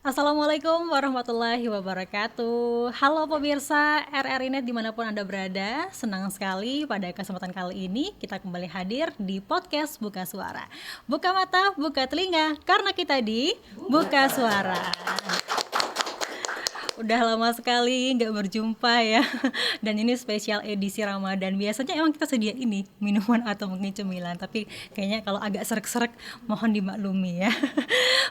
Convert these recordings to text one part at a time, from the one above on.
Assalamualaikum warahmatullahi wabarakatuh. Halo pemirsa RRiNet dimanapun Anda berada. Senang sekali pada kesempatan kali ini kita kembali hadir di podcast Buka Suara. Buka mata, buka telinga, karena kita di Buka Suara. Udah lama sekali nggak berjumpa ya. Dan ini spesial edisi Ramadan. Biasanya emang kita sedia ini minuman atau mungkin cemilan, tapi kayaknya kalau agak serak-serak mohon dimaklumi ya.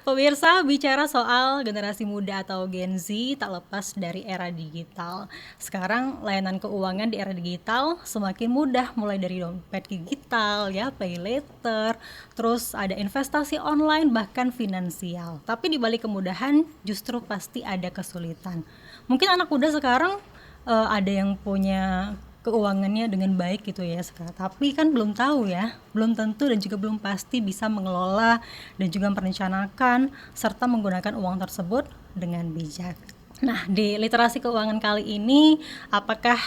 Pemirsa, bicara soal generasi muda atau Gen Z tak lepas dari era digital. Sekarang layanan keuangan di era digital semakin mudah, mulai dari dompet digital ya, pay later, terus ada investasi online bahkan finansial. Tapi di balik kemudahan justru pasti ada kesulitan. Mungkin anak muda sekarang ada yang punya keuangannya dengan baik gitu ya sekarang, tapi kan belum tahu ya, belum tentu dan juga belum pasti bisa mengelola dan juga merencanakan serta menggunakan uang tersebut dengan bijak. Nah, di literasi keuangan kali ini, apakah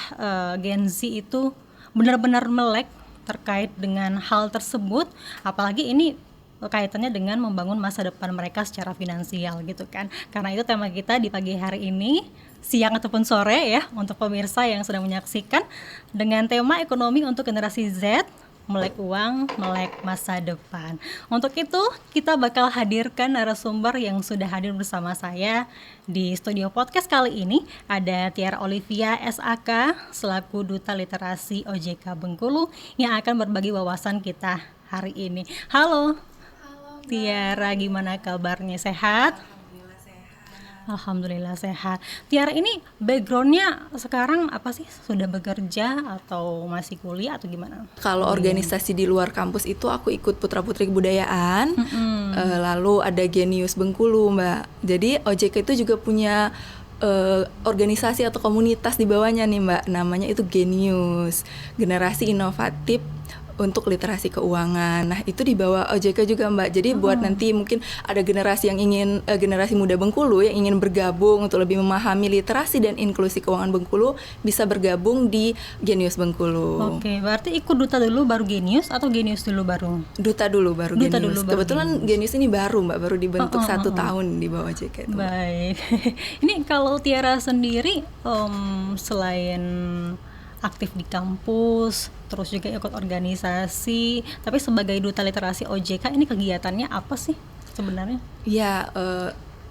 Gen Z itu benar-benar melek terkait dengan hal tersebut, apalagi ini kaitannya dengan membangun masa depan mereka secara finansial gitu kan. Karena itu tema kita di pagi hari ini, siang ataupun sore ya, untuk pemirsa yang sedang menyaksikan, dengan tema ekonomi untuk generasi Z, melek uang, melek masa depan. Untuk itu kita bakal hadirkan narasumber yang sudah hadir bersama saya di studio podcast kali ini. Ada Tiara Olivia SAK selaku Duta Literasi OJK Bengkulu yang akan berbagi wawasan kita hari ini. Halo Tiara, gimana kabarnya? Sehat? Alhamdulillah sehat. Alhamdulillah sehat. Tiara ini backgroundnya sekarang apa sih? Sudah bekerja atau masih kuliah atau gimana? Kalau organisasi di luar kampus itu aku ikut Putra Putri Kebudayaan, lalu ada Genius Bengkulu, Mbak. Jadi OJK itu juga punya organisasi atau komunitas di bawahnya nih, Mbak. Namanya itu Genius, Generasi Inovatif untuk Literasi Keuangan. Nah, itu di bawah OJK juga, Mbak. Jadi buat nanti mungkin ada generasi yang ingin generasi muda Bengkulu yang ingin bergabung untuk lebih memahami literasi dan inklusi keuangan Bengkulu, bisa bergabung di Genius Bengkulu. Oke, berarti ikut duta dulu baru Genius atau Genius dulu baru? Duta dulu baru Duta Genius. dulu baru Kebetulan Genius ini baru, Mbak, baru dibentuk 1 tahun di bawah OJK itu. Baik. Ini kalau Tiara sendiri selain aktif di kampus, terus juga ikut organisasi, tapi sebagai duta literasi OJK ini kegiatannya apa sih sebenarnya? Ya,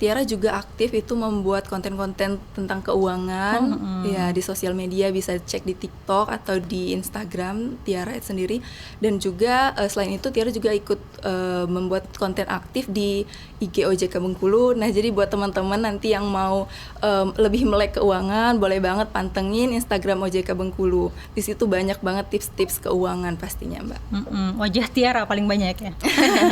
Tiara juga aktif itu membuat konten-konten tentang keuangan. Ya, di sosial media bisa cek di TikTok atau di Instagram Tiara sendiri. Dan juga selain itu Tiara juga ikut membuat konten aktif di IG OJK Bengkulu. Nah, jadi buat teman-teman nanti yang mau lebih melek keuangan, boleh banget pantengin Instagram OJK Bengkulu. Di situ banyak banget tips-tips keuangan pastinya, Mbak. Wajah Tiara paling banyak ya?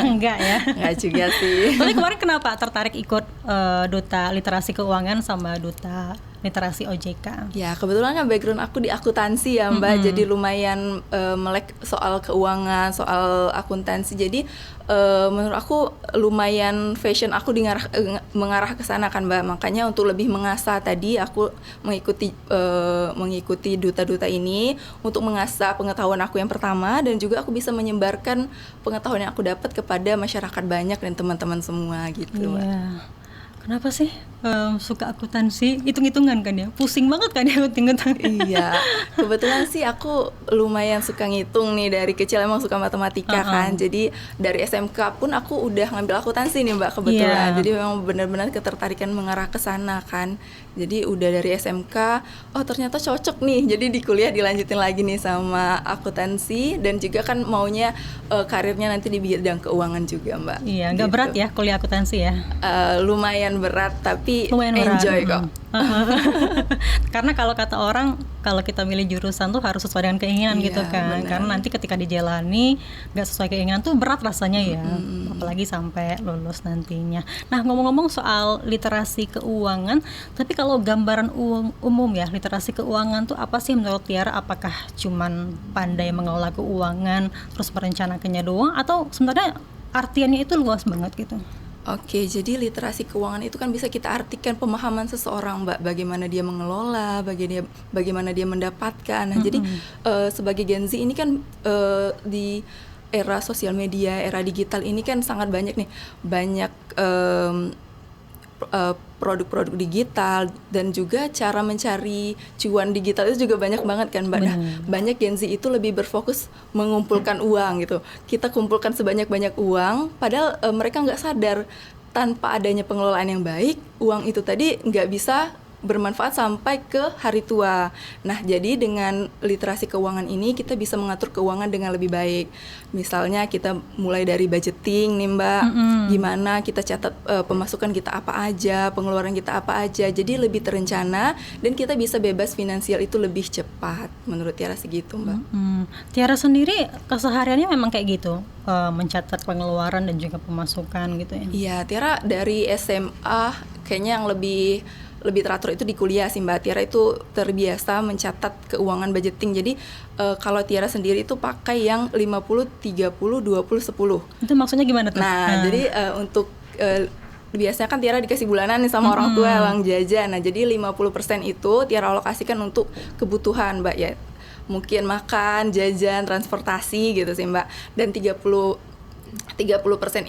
Enggak ya? Enggak juga sih. Tapi kemarin kenapa tertarik ikut duta literasi keuangan sama duta literasi OJK? Ya, kebetulan kan background aku di akuntansi ya, Mbak. Jadi lumayan melek soal keuangan, soal akuntansi. Jadi menurut aku lumayan fashion aku mengarah ke sana kan, Mbak. Makanya untuk lebih mengasah tadi aku mengikuti duta-duta ini untuk mengasah pengetahuan aku yang pertama, dan juga aku bisa menyebarkan pengetahuan yang aku dapat kepada masyarakat banyak dan teman-teman semua gitu, Mbak. Iya. Kenapa sih suka akuntansi? Hitung-hitungan kan ya? Pusing banget kan ya hitung-hitungan? Iya, kebetulan sih aku lumayan suka ngitung nih, dari kecil emang suka matematika kan. Jadi dari SMK pun aku udah ngambil akuntansi nih, Mbak, kebetulan. Jadi memang benar-benar ketertarikan mengarah ke sana kan. Jadi udah dari SMK, oh ternyata cocok nih. Jadi di kuliah dilanjutin lagi nih sama akuntansi, dan juga kan maunya karirnya nanti di bidang keuangan juga, Mbak. Iya, nggak gitu. berat ya kuliah akuntansi ya? Lumayan berat, tapi Lumayan enjoy berat. kok. Karena kalau kata orang, kalau kita milih jurusan tuh harus sesuai dengan keinginan gitu kan. Benar. Karena nanti ketika dijalani nggak sesuai keinginan tuh berat rasanya ya, apalagi sampai lulus nantinya. Nah, ngomong-ngomong soal literasi keuangan, tapi kalau gambaran umum ya, literasi keuangan tuh apa sih menurut Tiara? Apakah cuman pandai mengelola keuangan terus merencanakannya doang, atau sebenarnya artiannya itu luas banget gitu? Oke, jadi literasi keuangan itu kan bisa kita artikan pemahaman seseorang, Mbak, bagaimana dia mengelola, bagaimana dia mendapatkan. Nah, jadi sebagai Gen Z ini kan di era sosial media, era digital ini kan sangat banyak nih, banyak produk-produk digital, dan juga cara mencari cuan digital itu juga banyak banget kan Mbak. Nah, banyak Gen Z itu lebih berfokus mengumpulkan uang gitu. Kita kumpulkan sebanyak-banyak uang, padahal mereka nggak sadar tanpa adanya pengelolaan yang baik, uang itu tadi nggak bisa bermanfaat sampai ke hari tua. Nah, jadi dengan literasi keuangan ini kita bisa mengatur keuangan dengan lebih baik. Misalnya kita mulai dari budgeting nih Mbak, gimana kita catat pemasukan kita apa aja, pengeluaran kita apa aja. Jadi lebih terencana dan kita bisa bebas finansial itu lebih cepat. Menurut Tiara segitu Mbak. Tiara sendiri kesehariannya memang kayak gitu, mencatat pengeluaran dan juga pemasukan gitu ya? Iya, Tiara dari SMA kayaknya yang lebih teratur itu di kuliah sih Mbak. Tiara itu terbiasa mencatat keuangan budgeting. Jadi kalau Tiara sendiri itu pakai yang 50, 30, 20, 10. Itu maksudnya gimana tuh? Nah, jadi untuk biasanya kan Tiara dikasih bulanan nih sama orang tua uang jajan. Nah, jadi 50% itu Tiara alokasikan untuk kebutuhan Mbak ya. Mungkin makan, jajan, transportasi gitu sih Mbak. Dan 30%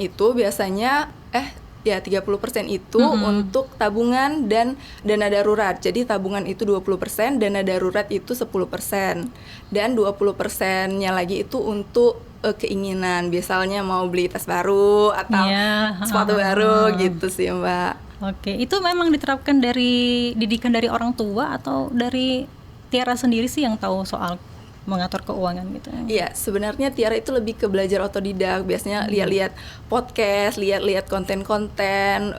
itu biasanya 30% itu untuk tabungan dan dana darurat. Jadi tabungan itu 20%, dana darurat itu 10%. Dan 20%-nya lagi itu untuk keinginan. Biasanya mau beli tas baru atau sepatu baru gitu sih Mbak. Oke, itu memang diterapkan dari didikan dari orang tua atau dari Tiara sendiri sih yang tahu soal mengatur keuangan gitu? Iya, sebenarnya Tiara itu lebih ke belajar otodidak. Biasanya lihat-lihat podcast, lihat-lihat konten-konten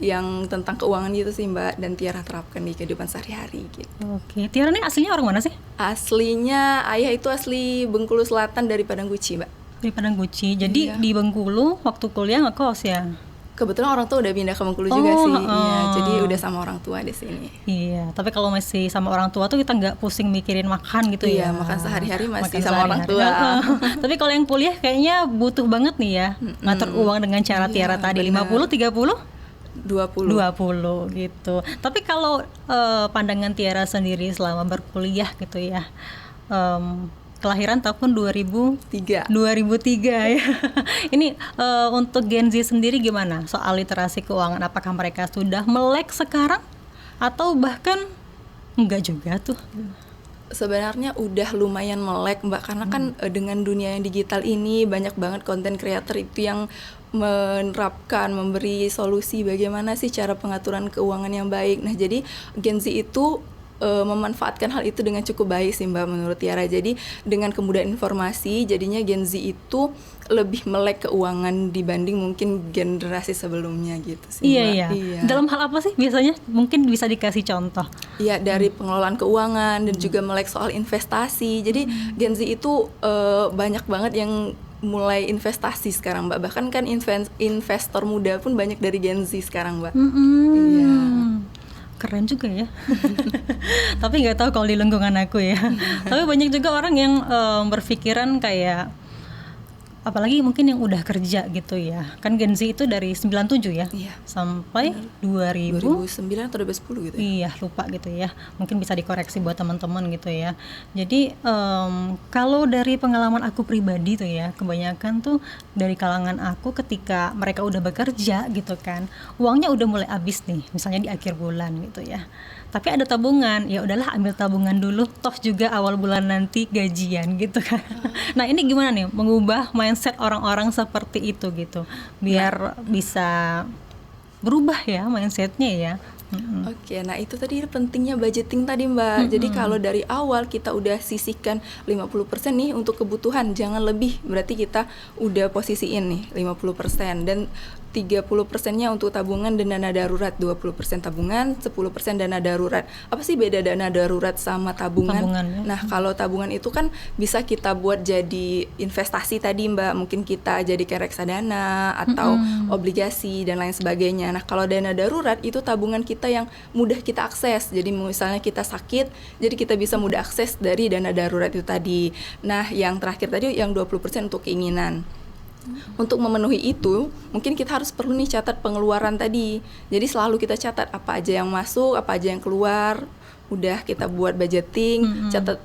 yang tentang keuangan gitu sih Mbak, dan Tiara terapkan di kehidupan sehari-hari gitu. Oke, Tiara ini aslinya orang mana sih? Aslinya ayah itu asli Bengkulu Selatan dari Padang Guci Mbak. Di Padang Guci, jadi di Bengkulu waktu kuliah ngekos ya? Kebetulan orang tua udah pindah ke Bengkulu juga sih. Iya, jadi udah sama orang tua di sini. Iya, tapi kalau masih sama orang tua tuh kita nggak pusing mikirin makan gitu ya. Iya, makan sehari-hari masih makan sama orang tua. Tapi kalau yang kuliah kayaknya butuh banget nih ya, ngatur uang dengan cara Tiara tadi. 50, 30? 20 gitu. Tapi kalau pandangan Tiara sendiri selama berkuliah gitu ya, kelahiran tahun 2003 ya. Ini untuk Gen Z sendiri gimana soal literasi keuangan? Apakah mereka sudah melek sekarang atau bahkan enggak juga tuh? Sebenarnya udah lumayan melek Mbak, karena kan dengan dunia yang digital ini banyak banget konten creator itu yang menerapkan, memberi solusi bagaimana sih cara pengaturan keuangan yang baik. Nah, jadi Gen Z itu memanfaatkan hal itu dengan cukup baik sih Mbak menurut Tiara. Jadi dengan kemudahan informasi, jadinya Gen Z itu lebih melek keuangan dibanding mungkin generasi sebelumnya gitu sih Mbak. Iya. Dalam hal apa sih biasanya? Mungkin bisa dikasih contoh. Iya, dari pengelolaan keuangan dan juga melek soal investasi. Jadi Gen Z itu banyak banget yang mulai investasi sekarang Mbak. Bahkan kan investor muda pun banyak dari Gen Z sekarang Mbak. Iya. Keren juga ya. Tapi nggak tahu kalau di lingkungan aku ya. Tapi banyak juga orang yang berpikiran kayak, apalagi mungkin yang udah kerja gitu ya. Kan Gen Z itu dari 97 ya, sampai 2009 atau 2010 gitu ya. Iya, lupa gitu ya. Mungkin bisa dikoreksi buat teman-teman gitu ya. Jadi kalau dari pengalaman aku pribadi tuh ya, kebanyakan tuh dari kalangan aku ketika mereka udah bekerja gitu kan, uangnya udah mulai habis nih, misalnya di akhir bulan gitu ya. Tapi ada tabungan, ya udahlah ambil tabungan dulu, toh juga awal bulan nanti gajian gitu kan. Nah, ini gimana nih mengubah mindset orang-orang seperti itu gitu, biar bisa berubah ya mindsetnya ya. Oke, nah itu tadi pentingnya budgeting tadi Mbak. Jadi kalau dari awal kita udah sisihkan 50% nih untuk kebutuhan, jangan lebih, berarti kita udah posisiin nih 50%, dan 30%-nya untuk tabungan dan dana darurat, 20% tabungan, 10% dana darurat. Apa sih beda dana darurat sama tabungan? Ya. Nah, kalau tabungan itu kan bisa kita buat jadi investasi tadi Mbak, mungkin kita jadi kayak reksadana atau obligasi dan lain sebagainya. Nah, kalau dana darurat itu tabungan kita yang mudah kita akses. Jadi misalnya kita sakit, jadi kita bisa mudah akses dari dana darurat itu tadi. Nah, yang terakhir tadi yang 20% untuk keinginan. Untuk memenuhi itu, mungkin kita harus perlu nih catat pengeluaran tadi. Jadi selalu kita catat apa aja yang masuk, apa aja yang keluar. Udah kita buat budgeting, catat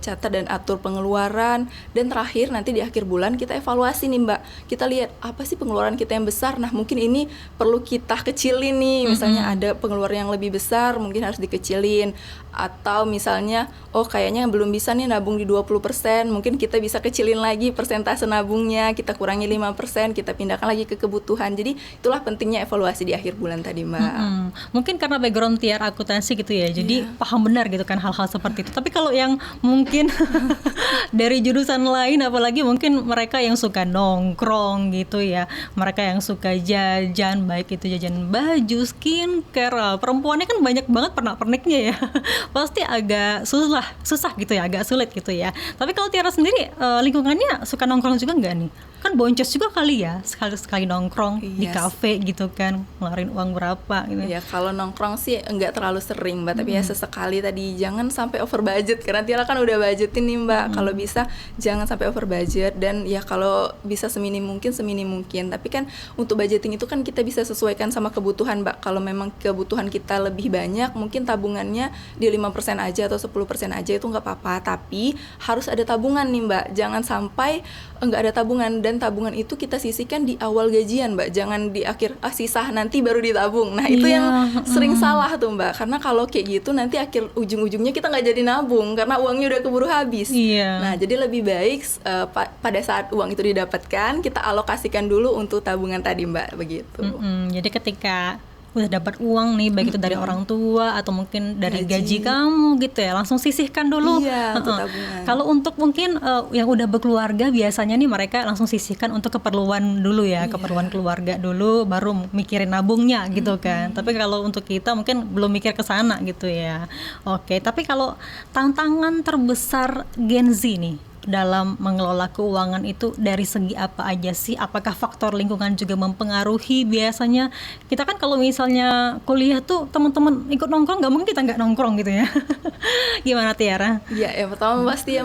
catat dan atur pengeluaran, dan terakhir nanti di akhir bulan kita evaluasi nih Mbak, kita lihat apa sih pengeluaran kita yang besar, nah mungkin ini perlu kita kecilin nih, misalnya ada pengeluaran yang lebih besar mungkin harus dikecilin, atau misalnya oh kayaknya belum bisa nih nabung di 20%, mungkin kita bisa kecilin lagi persentase nabungnya, kita kurangi 5%, kita pindahkan lagi ke kebutuhan. Jadi itulah pentingnya evaluasi di akhir bulan tadi Mbak. Mungkin karena background Tiara akuntansi gitu ya, jadi paham benar gitu kan hal-hal seperti itu. Tapi kalau yang mungkin dari jurusan lain, apalagi mungkin mereka yang suka nongkrong gitu ya, mereka yang suka jajan, baik itu jajan baju, skincare, perempuannya kan banyak banget pernak-perniknya ya. Pasti agak susah gitu ya, agak sulit gitu ya. Tapi kalau Tiara sendiri lingkungannya suka nongkrong juga nggak nih? Kan boncos juga kali ya, sekali nongkrong di kafe gitu kan, ngeluarin uang berapa gitu. Ya kalau nongkrong sih enggak terlalu sering Mbak, tapi ya sesekali tadi, jangan sampai over budget, karena Tiara kan udah budgetin nih Mbak. Kalau bisa jangan sampai over budget, dan ya kalau bisa seminim mungkin. Tapi kan untuk budgeting itu kan kita bisa sesuaikan sama kebutuhan Mbak. Kalau memang kebutuhan kita lebih banyak, mungkin tabungannya di 5% aja atau 10% aja itu nggak apa-apa, tapi harus ada tabungan nih Mbak. Jangan sampai nggak ada tabungan, dan tabungan itu kita sisihkan di awal gajian Mbak, jangan di akhir sisa nanti baru ditabung. Nah itu yang sering salah tuh Mbak, karena kalau kayak gitu nanti ujung-ujungnya kita nggak jadi nabung karena uangnya udah keburu habis. Nah jadi lebih baik pada saat uang itu didapatkan, kita alokasikan dulu untuk tabungan tadi Mbak, begitu. Jadi ketika udah dapat uang nih, baik itu dari orang tua atau mungkin dari gaji kamu gitu ya, langsung sisihkan dulu. Kalau untuk mungkin yang udah berkeluarga, biasanya nih mereka langsung sisihkan untuk keperluan dulu ya, keperluan keluarga dulu, baru mikirin nabungnya gitu kan. Tapi kalau untuk kita mungkin belum mikir ke sana gitu ya. Oke, tapi kalau tantangan terbesar Gen Z nih dalam mengelola keuangan itu dari segi apa aja sih? Apakah faktor lingkungan juga mempengaruhi? Biasanya kita kan kalau misalnya kuliah tuh teman-teman ikut nongkrong, nggak mungkin kita nggak nongkrong gitu ya. Gimana Tiara? Ya, yang pertama pasti ya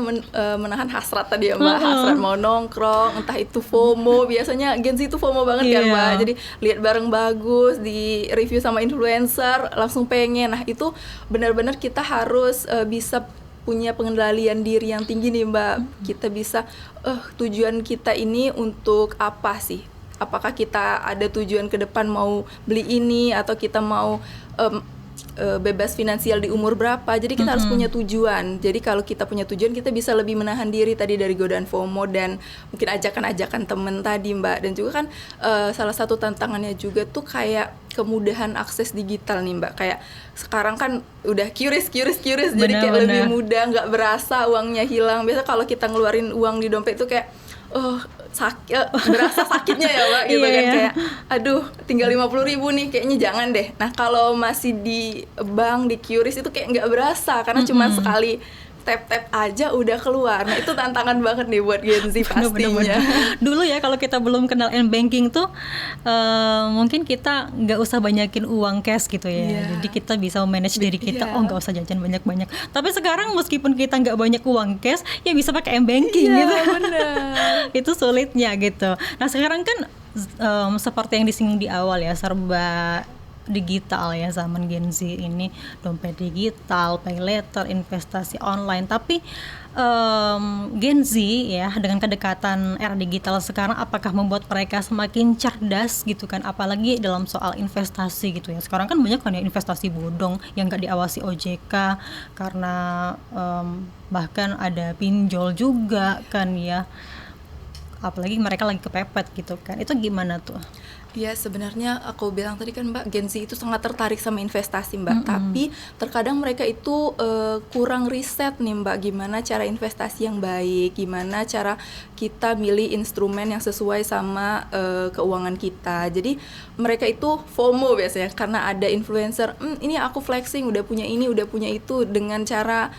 menahan hasrat tadi ya Mbak, hasrat mau nongkrong, entah itu FOMO. Biasanya Gen Z itu FOMO banget kan Mbak, jadi lihat barang bagus, di review sama influencer, langsung pengen. Nah itu benar-benar kita harus bisa punya pengendalian diri yang tinggi nih Mbak. Kita bisa tujuan kita ini untuk apa sih? Apakah kita ada tujuan ke depan mau beli ini, atau kita mau bebas finansial di umur berapa? Jadi kita harus punya tujuan. Jadi kalau kita punya tujuan, kita bisa lebih menahan diri tadi dari godaan FOMO dan mungkin ajakan-ajakan temen tadi Mbak. Dan juga kan salah satu tantangannya juga tuh kayak kemudahan akses digital nih Mbak. Kayak sekarang kan udah curious, jadi kayak lebih mudah, nggak berasa uangnya hilang. Biasa kalau kita ngeluarin uang di dompet tuh kayak berasa sakitnya ya Mbak gitu kan, kayak aduh tinggal 50.000 nih, kayaknya jangan deh. Nah kalau masih di bank, di QRIS itu kayak nggak berasa, karena cuma sekali tap-tap aja udah keluar. Nah itu tantangan banget nih buat Gen Z pastinya. Dulu ya kalau kita belum kenal m-banking tuh mungkin kita nggak usah banyakin uang cash gitu ya. Jadi kita bisa manage diri kita, nggak usah jajan banyak-banyak. Tapi sekarang meskipun kita nggak banyak uang cash, ya bisa pakai m-banking gitu. Benar. Itu sulitnya gitu. Nah sekarang kan seperti yang disinggung di awal ya, serba digital ya zaman Gen Z ini, dompet digital, pay later, investasi online. Tapi Gen Z ya dengan kedekatan era digital sekarang, apakah membuat mereka semakin cerdas gitu kan, apalagi dalam soal investasi gitu ya. Sekarang kan banyak kan ya investasi bodong yang nggak diawasi OJK, karena bahkan ada pinjol juga kan ya, apalagi mereka lagi kepepet gitu kan. Itu gimana tuh? Ya sebenarnya aku bilang tadi kan Mbak, Gen Z itu sangat tertarik sama investasi Mbak, tapi terkadang mereka itu kurang riset nih Mbak, gimana cara investasi yang baik, gimana cara kita milih instrumen yang sesuai sama keuangan kita. Jadi mereka itu FOMO biasanya, karena ada influencer, ini aku flexing, udah punya ini, udah punya itu, dengan cara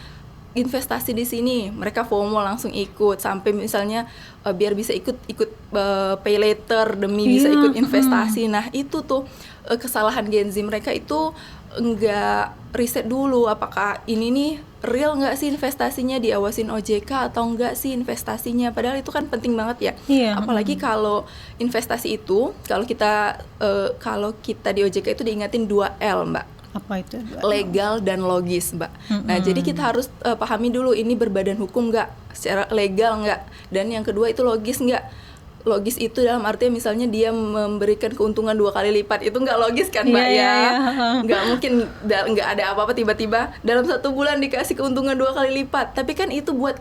investasi di sini, mereka FOMO langsung ikut, sampai misalnya biar bisa ikut pay later demi bisa ikut investasi. Nah itu tuh kesalahan Gen Z, mereka itu enggak riset dulu apakah ini nih real nggak sih investasinya, diawasin OJK atau enggak sih investasinya, padahal itu kan penting banget ya. Apalagi kalau investasi itu, kalau kita di OJK itu diingatin 2L Mbak. Apa itu? Legal dan logis, Mbak. Nah, jadi kita harus pahami dulu ini berbadan hukum nggak, secara legal nggak, dan yang kedua itu logis nggak. Logis itu dalam artinya misalnya dia memberikan keuntungan 2 kali lipat, itu nggak logis kan, Mbak, nggak mungkin nggak ada apa-apa tiba-tiba dalam 1 bulan dikasih keuntungan 2 kali lipat. Tapi kan itu buat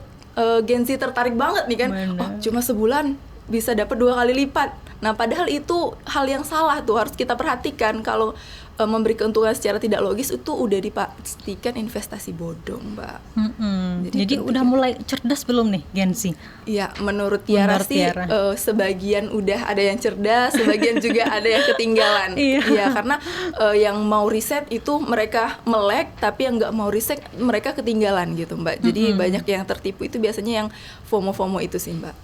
Gen Z tertarik banget nih kan. Oh, cuma sebulan bisa dapat 2 kali lipat. Nah, padahal itu hal yang salah tuh, harus kita perhatikan. Kalau memberi keuntungan secara tidak logis itu udah dipastikan investasi bodong, Mbak. Jadi udah mulai cerdas belum nih Gen Z? Ya, menurut Tiara sih sebagian udah ada yang cerdas, sebagian juga ada yang ketinggalan. Iya, karena yang mau riset itu mereka melek, tapi yang nggak mau riset mereka ketinggalan gitu, Mbak. Jadi banyak yang tertipu, itu biasanya yang FOMO itu sih, Mbak.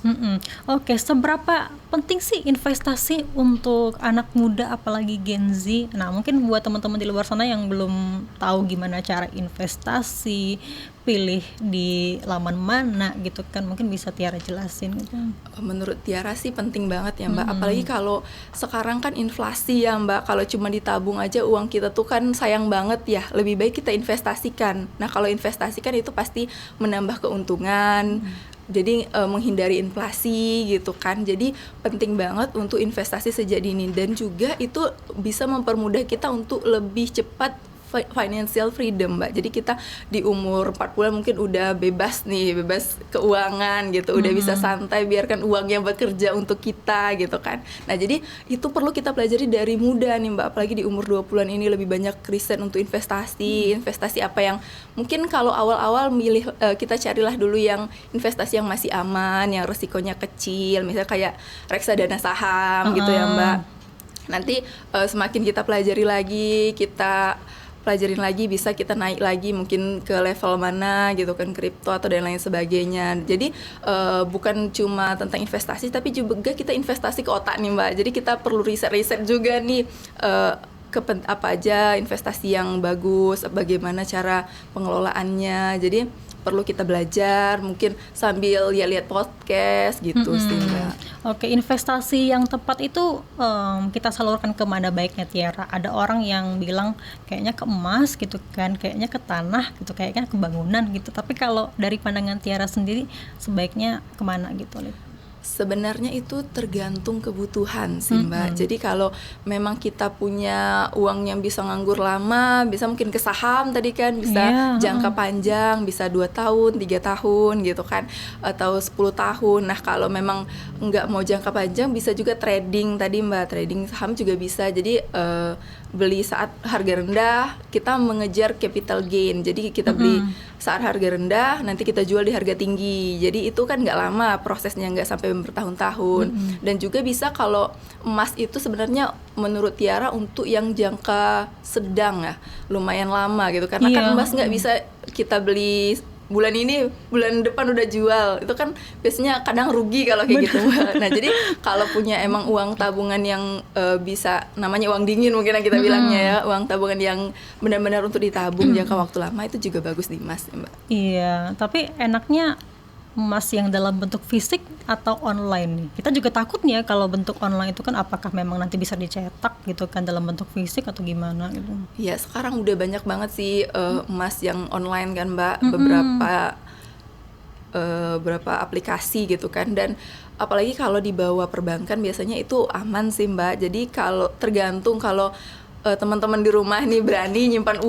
Oke, seberapa penting sih investasi untuk anak muda apalagi Gen Z? Nah, mungkin buat teman-teman di luar sana yang belum tahu gimana cara investasi, pilih di laman mana gitu kan, mungkin bisa Tiara jelasin gitu. Menurut Tiara sih penting banget ya, Mbak. Apalagi kalau sekarang kan inflasi ya, Mbak. Kalau cuma ditabung aja uang kita tuh kan sayang banget ya. Lebih baik kita investasikan. Nah, kalau investasikan itu pasti menambah keuntungan. Jadi menghindari inflasi gitu kan. Jadi penting banget untuk investasi sejak dini, dan juga itu bisa mempermudah kita untuk lebih cepat financial freedom, Mbak. Jadi kita di umur 40 mungkin udah bebas nih, bebas keuangan gitu, udah bisa santai, biarkan uangnya bekerja untuk kita gitu kan. Nah, jadi itu perlu kita pelajari dari muda nih, Mbak. Apalagi di umur 20-an ini lebih banyak riset untuk investasi, investasi apa yang mungkin kalau awal-awal milih, kita carilah dulu yang investasi yang masih aman, yang resikonya kecil, misalnya kayak reksadana saham gitu ya, Mbak. Nanti semakin kita pelajari lagi, kita pelajarin lagi, bisa kita naik lagi mungkin ke level mana gitu kan, kripto atau dan lain sebagainya. Jadi bukan cuma tentang investasi, tapi juga kita investasi ke otak nih, Mbak. Jadi kita perlu riset-riset juga nih, apa aja investasi yang bagus, bagaimana cara pengelolaannya. Jadi perlu kita belajar, mungkin sambil ya lihat podcast gitu sih, Mbak. Oke, investasi yang tepat itu kita salurkan kemana baiknya, Tiara? Ada orang yang bilang kayaknya ke emas gitu kan, kayaknya ke tanah gitu, kayaknya ke bangunan gitu. Tapi kalau dari pandangan Tiara sendiri sebaiknya kemana gitu, Lid? Sebenarnya itu tergantung kebutuhan sih, Mbak. Jadi kalau memang kita punya uang yang bisa nganggur lama, bisa mungkin ke saham tadi kan, bisa jangka panjang, bisa 2 tahun, 3 tahun gitu kan, atau 10 tahun. Nah, kalau memang nggak mau jangka panjang, bisa juga trading tadi, Mbak. Trading saham juga bisa. Jadi beli saat harga rendah, kita mengejar capital gain. Jadi kita beli saat harga rendah, nanti kita jual di harga tinggi. Jadi itu kan nggak lama prosesnya, nggak sampai bertahun-tahun. Dan juga bisa kalau emas itu sebenarnya menurut Tiara untuk yang jangka sedang ya, lumayan lama gitu. Karena kan emas nggak bisa kita beli bulan ini, bulan depan udah jual. Itu kan biasanya kadang rugi kalau kayak gitu. Nah, jadi kalau punya emang uang tabungan yang bisa, namanya uang dingin mungkin yang kita bilangnya ya, uang tabungan yang benar-benar untuk ditabung jangka waktu lama, itu juga bagus di emas, Mbak. Iya, tapi enaknya emas yang dalam bentuk fisik atau online nih? Kita juga takut nih ya kalau bentuk online itu kan, apakah memang nanti bisa dicetak gitu kan dalam bentuk fisik atau gimana gitu? Ya, sekarang udah banyak banget sih emas yang online kan, Mbak. Beberapa aplikasi gitu kan, dan apalagi kalau dibawa perbankan biasanya itu aman sih, Mbak. Jadi kalau tergantung, kalau teman-teman di rumah nih berani nyimpan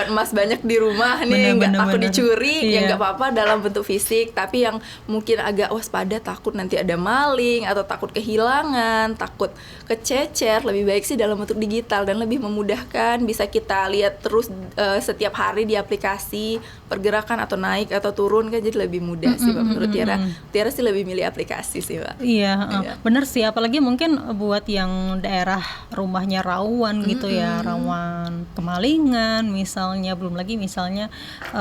emas banyak di rumah nih, nggak takut dicuri, ya nggak apa-apa dalam bentuk fisik. Tapi yang mungkin agak waspada, takut nanti ada maling atau takut kehilangan, takut kececer, lebih baik sih dalam bentuk digital dan lebih memudahkan. Bisa kita lihat terus setiap hari di aplikasi pergerakan atau naik atau turun kan, jadi lebih mudah sih, Mbak. Menurut Tiara sih lebih milih aplikasi sih, Mbak. Iya, bener sih, apalagi mungkin buat yang daerah rumahnya rawan gitu ya, rawan kemalingan misalnya, belum lagi misalnya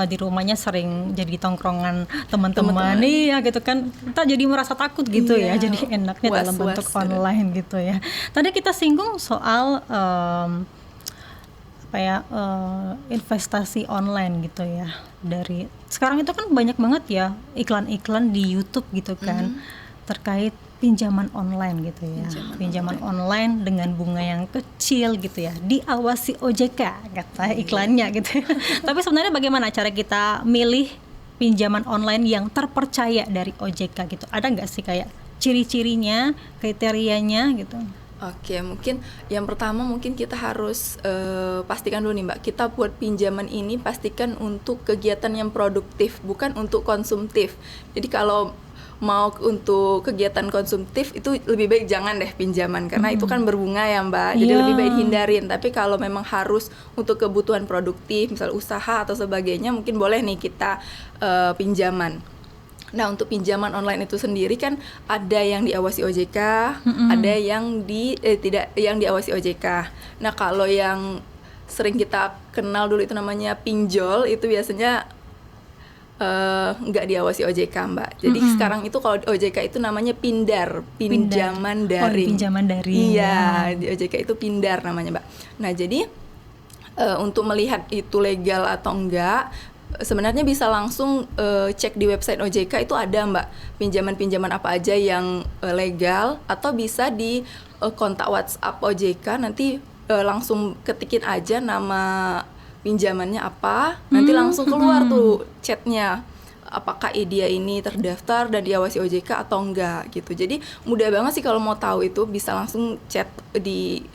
di rumahnya sering jadi tongkrongan teman-teman ya gitu kan, kita jadi merasa takut gitu ya, jadi enaknya dalam bentuk online gitu ya. Tadi kita singgung soal investasi online gitu ya. Dari sekarang itu kan banyak banget ya iklan-iklan di YouTube gitu kan, terkait pinjaman online gitu ya. Pinjaman online dengan bunga yang kecil gitu ya. Diawasi OJK kata iklannya gitu. Tapi sebenarnya bagaimana cara kita milih pinjaman online yang terpercaya dari OJK gitu? Ada nggak sih kayak ciri-cirinya, kriterianya gitu? Oke, mungkin yang pertama mungkin kita harus pastikan dulu nih Mbak, kita buat pinjaman ini pastikan untuk kegiatan yang produktif, bukan untuk konsumtif. Jadi kalau mau untuk kegiatan konsumtif itu lebih baik jangan deh pinjaman, karena itu kan berbunga ya Mbak, jadi lebih baik hindarin. Tapi kalau memang harus untuk kebutuhan produktif, misal usaha atau sebagainya, mungkin boleh nih kita pinjaman. Nah, untuk pinjaman online itu sendiri kan ada yang diawasi OJK, ada yang tidak yang diawasi OJK. Nah, kalau yang sering kita kenal dulu itu namanya pinjol, itu biasanya nggak diawasi OJK Mbak. Jadi sekarang itu kalau di OJK itu namanya pindar, pinjaman daring. Pinjaman daring. Iya, di OJK itu pindar namanya Mbak. Nah, jadi untuk melihat itu legal atau enggak, sebenarnya bisa langsung cek di website OJK, itu ada Mbak pinjaman-pinjaman apa aja yang legal, atau bisa di kontak WhatsApp OJK, nanti langsung ketikin aja nama pinjamannya apa, nanti langsung keluar tuh chatnya apakah dia ini terdaftar dan diawasi OJK atau enggak gitu. Jadi mudah banget sih kalau mau tahu itu, bisa langsung chat di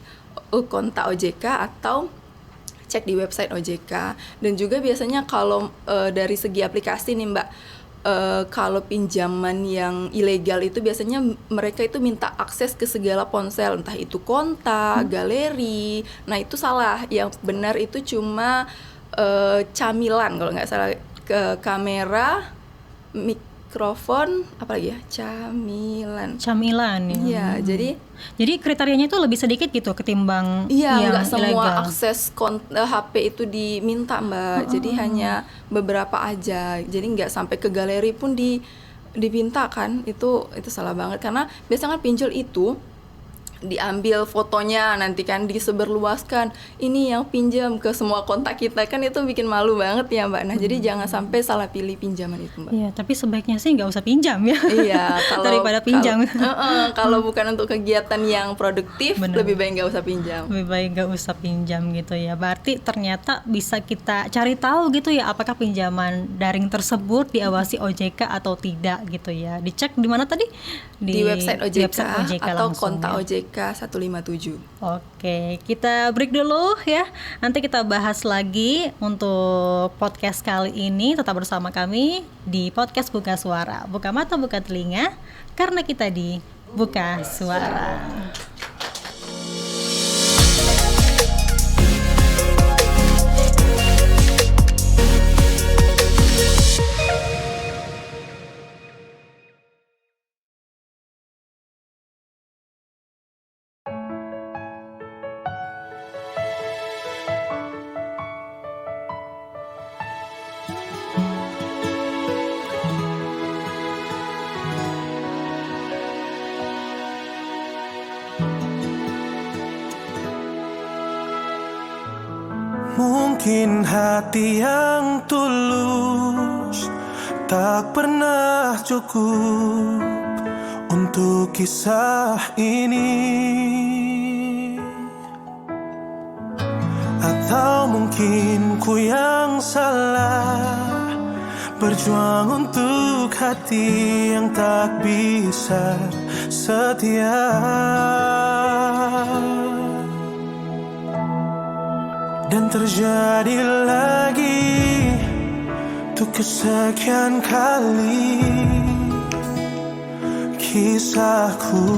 kontak OJK atau cek di website OJK. Dan juga biasanya kalau dari segi aplikasi nih Mbak, kalau pinjaman yang ilegal itu biasanya mereka itu minta akses ke segala ponsel, entah itu kontak, galeri. Nah itu salah, yang benar itu cuma camilan kalau nggak salah, ke kamera, mikrofon, apa lagi ya, camilan ya. Jadi kriterianya itu lebih sedikit gitu ketimbang yang nggak semua ilegal. akses HP itu diminta Mbak. Jadi hanya beberapa aja. Jadi nggak sampai ke galeri pun diminta kan. Itu salah banget, karena biasanya kan pinjol itu diambil fotonya, nanti kan disebarluaskan, ini yang pinjam ke semua kontak kita, kan itu bikin malu banget ya Mbak. Nah jadi jangan sampai salah pilih pinjaman itu Mbak. Iya, tapi sebaiknya sih nggak usah pinjam ya. Iya, daripada pinjam. Kalau bukan untuk kegiatan yang produktif, lebih baik nggak usah pinjam. Lebih baik nggak usah pinjam gitu ya. Berarti ternyata bisa kita cari tahu gitu ya, apakah pinjaman daring tersebut diawasi OJK atau tidak gitu ya. Dicek di mana tadi? Di website OJK, atau langsung, kontak ya. OJK 157. Oke, kita break dulu ya. Nanti kita bahas lagi untuk podcast kali ini. Tetap bersama kami di podcast Buka Suara. Buka mata, buka telinga, karena kita di Buka Suara. Mungkin hati yang tulus tak pernah cukup untuk kisah ini, atau mungkin ku yang salah berjuang untuk hati yang tak bisa setia. Dan terjadi lagi untuk kesekian kali kisahku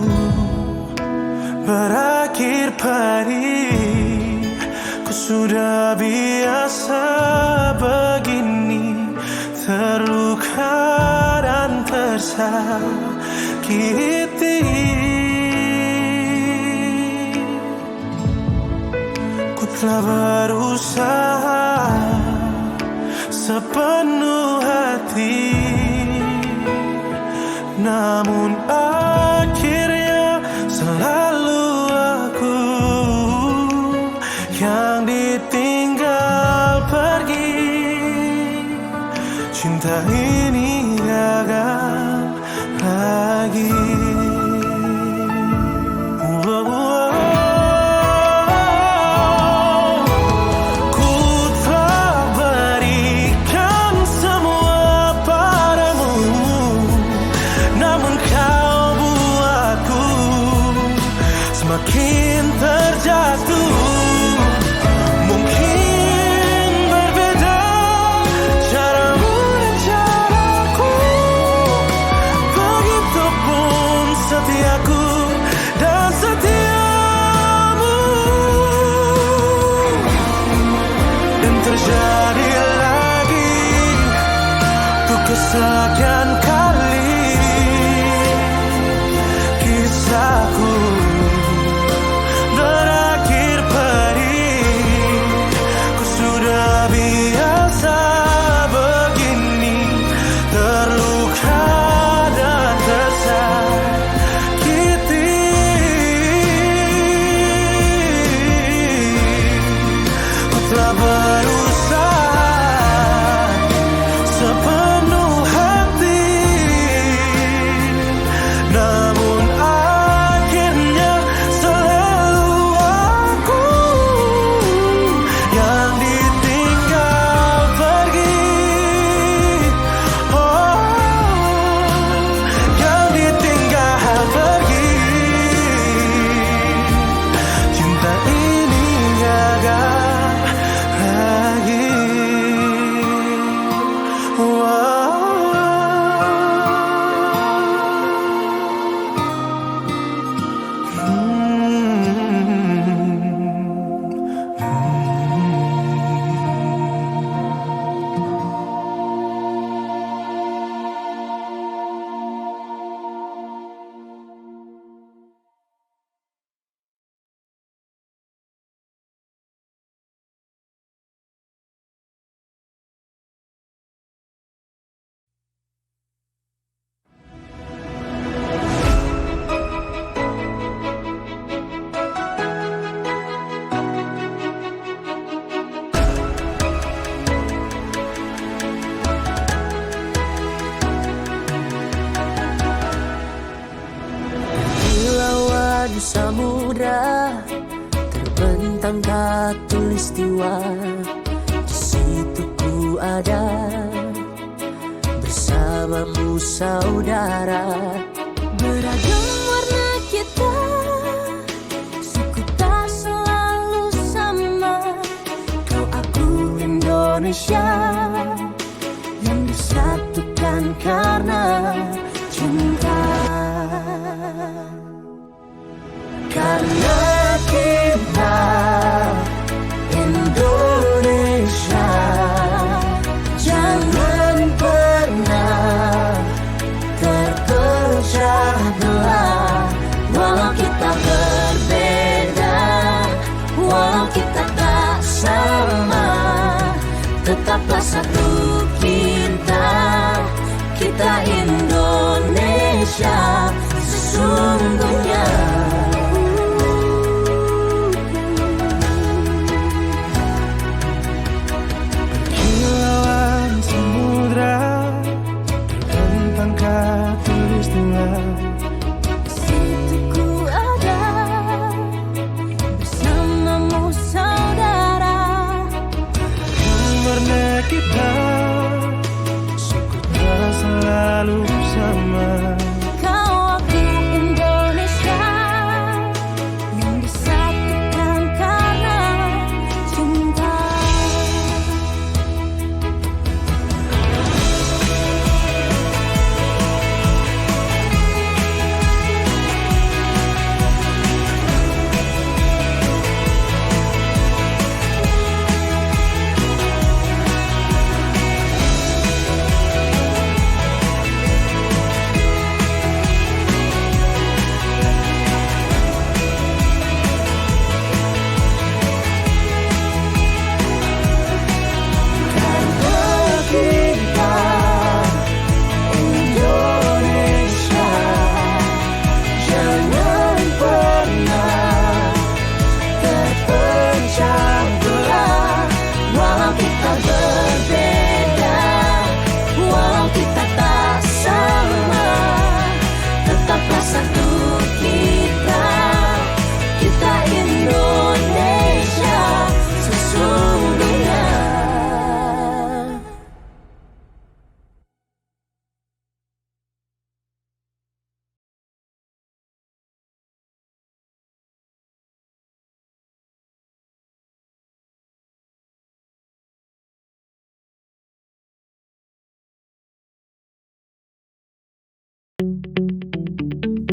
berakhir pahit. Ku sudah biasa begini, terluka dan tersakiti. Telah berusaha sepenuh hati, namun akhirnya selalu aku yang ditinggal pergi. Cinta ini gagal lagi. sekian kali kisahku berakhir pedih. Ku sudah biasa begini, terluka dan tersakiti. Ku telah berusaha sepenuh hati, namun akhirnya selalu aku yang ditinggal pergi. Oh, yang ditinggal pergi. Cinta ini gagal lagi. Kilauan samudra terbentang khatulistiwa, di situ ku ada bersamamu saudara. Beragam warna kita, suku tak selalu sama. Kau aku Indonesia yang disatukan karena cinta. Karena kita Indonesia, jangan pernah terpecah belah. Walau kita berbeda, walau kita tak sama, tetaplah satu kita, kita Indonesia sesungguhnya. Kilauan samudra terbentang khatulistiwa, Situ ku ada bersamamu saudara. warna kita suku tak selalu sama. Kau aku Indonesia yang disatukan karena cinta.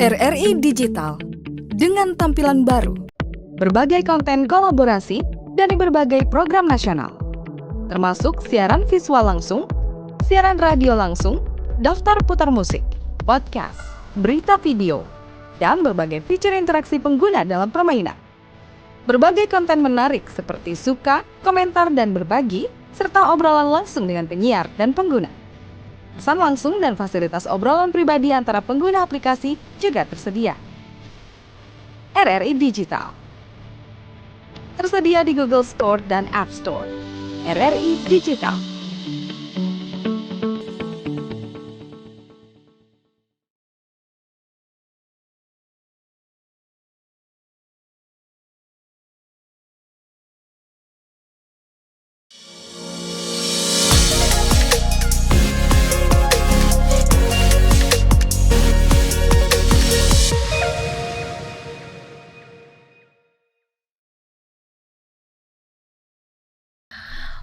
RRI Digital dengan tampilan baru, berbagai konten kolaborasi dari berbagai program nasional, termasuk siaran visual langsung, siaran radio langsung, daftar putar musik, podcast, berita video, dan berbagai fitur interaksi pengguna dalam permainan. Berbagai konten menarik seperti suka, komentar, dan berbagi, serta obrolan langsung dengan penyiar dan pengguna. Pesan langsung dan fasilitas obrolan pribadi antara pengguna aplikasi juga tersedia. RRI Digital tersedia di Google Store dan App Store. RRI Digital.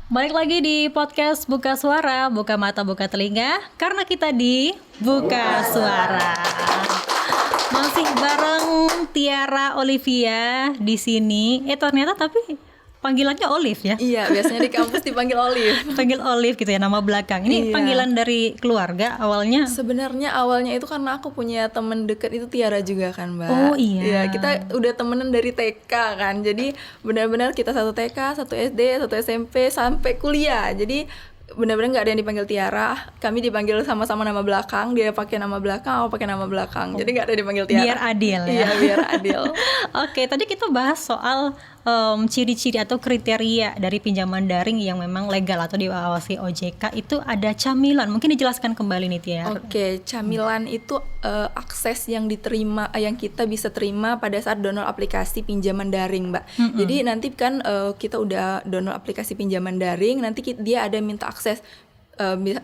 Balik lagi di podcast Buka Suara, buka mata, buka telinga, karena kita di Buka Suara. Masih bareng Tiara Olivia di sini. Ternyata tapi panggilannya Olive ya. Iya, biasanya di kampus dipanggil Olive. Panggil Olive gitu ya, nama belakang. Ini Iya. panggilan dari keluarga awalnya. Sebenarnya awalnya itu karena aku punya temen deket itu Tiara juga kan, Mbak. Oh, iya. Iya, kita udah temenan dari TK kan. Jadi benar-benar kita satu TK, satu SD, satu SMP sampai kuliah. Jadi benar-benar nggak ada yang dipanggil Tiara. Kami dipanggil sama-sama nama belakang. Dia pakai nama belakang, aku pakai nama belakang. Jadi nggak ada yang dipanggil Tiara. Biar adil ya. Iya, biar adil. Oke, tadi kita bahas soal ciri-ciri atau kriteria dari pinjaman daring yang memang legal atau diawasi OJK. Itu ada camilan, mungkin dijelaskan kembali nih Tiara. Oke, camilan itu akses yang diterima, yang kita bisa terima pada saat download aplikasi pinjaman daring, Mbak. Jadi nanti kan kita udah download aplikasi pinjaman daring, nanti dia ada minta akses.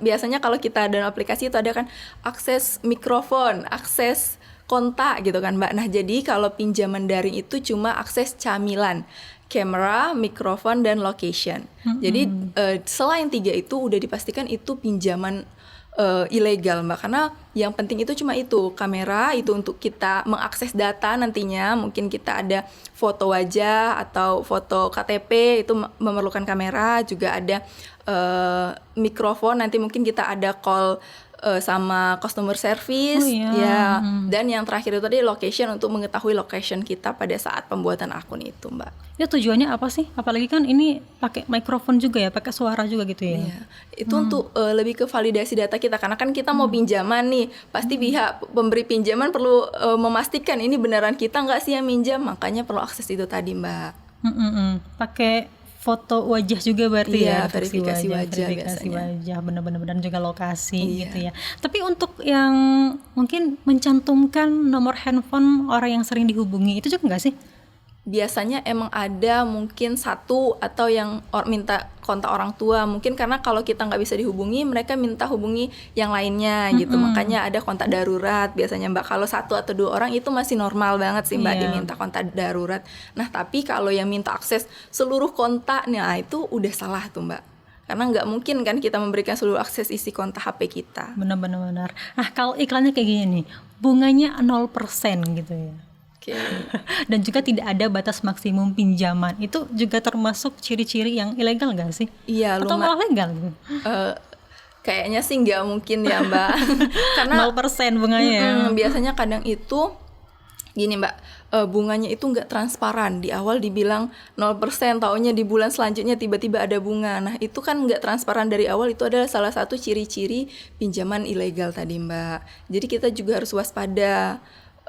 Biasanya kalau kita download aplikasi itu ada kan akses mikrofon, akses kontak gitu kan, Mbak. Nah, jadi kalau pinjaman daring itu cuma akses camilan, kamera, mikrofon, dan location. Jadi selain 3 itu udah dipastikan itu pinjaman ilegal, Mbak, karena yang penting itu cuma itu, kamera itu untuk kita mengakses data nantinya, mungkin kita ada foto wajah atau foto KTP itu memerlukan kamera, juga ada mikrofon, nanti mungkin kita ada call sama customer service. Oh, iya. Ya, dan yang terakhir itu tadi location, untuk mengetahui location kita pada saat pembuatan akun itu, Mbak. Ya tujuannya apa sih? Apalagi kan ini pakai mikrofon juga ya, pakai suara juga gitu ya. Iya, itu untuk lebih ke validasi data kita, karena kan kita mau pinjaman nih, pasti pihak pemberi pinjaman perlu memastikan ini beneran kita nggak sih yang minjam, makanya perlu akses itu tadi, Mbak. Pakai foto wajah juga berarti Iya, ya, verifikasi wajah verifikasi biasanya. wajah, benar-benar juga lokasi Iya. gitu ya. Tapi untuk yang mungkin mencantumkan nomor handphone orang yang sering dihubungi itu juga nggak sih? Biasanya emang ada mungkin satu atau yang minta kontak orang tua, mungkin karena kalau kita nggak bisa dihubungi, mereka minta hubungi yang lainnya gitu, makanya ada kontak darurat biasanya, Mbak. Kalau 1 atau 2 orang itu masih normal banget sih, Mbak, Iya. diminta kontak darurat. Nah, tapi kalau yang minta akses seluruh kontak, nah itu udah salah tuh, Mbak, karena nggak mungkin kan kita memberikan seluruh akses isi kontak HP kita. Benar-benar. Nah, kalau iklannya kayak gini nih, bunganya 0% gitu ya. Oke. Dan juga tidak ada batas maksimum pinjaman. Itu juga termasuk ciri-ciri yang ilegal nggak sih? Iya, Atau malah legal gitu? Kayaknya sih nggak mungkin ya, Mbak. Karena 0% bunganya ya. biasanya kadang itu gini, Mbak, bunganya itu nggak transparan. Di awal dibilang 0%, taunya di bulan selanjutnya tiba-tiba ada bunga. Nah, itu kan nggak transparan dari awal. Itu adalah salah satu ciri-ciri pinjaman ilegal tadi, Mbak. Jadi kita juga harus waspada.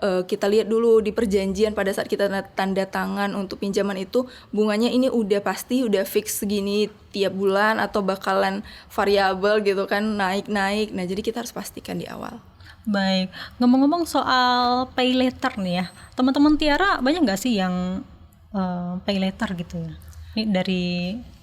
Kita lihat dulu di perjanjian pada saat kita tanda tangan untuk pinjaman itu, bunganya ini udah pasti, udah fix segini tiap bulan atau bakalan variabel gitu kan, naik-naik. Nah, jadi kita harus pastikan di awal. Baik, ngomong-ngomong soal pay later nih ya, teman-teman Tiara banyak nggak sih yang pay later gitu ya? Ini dari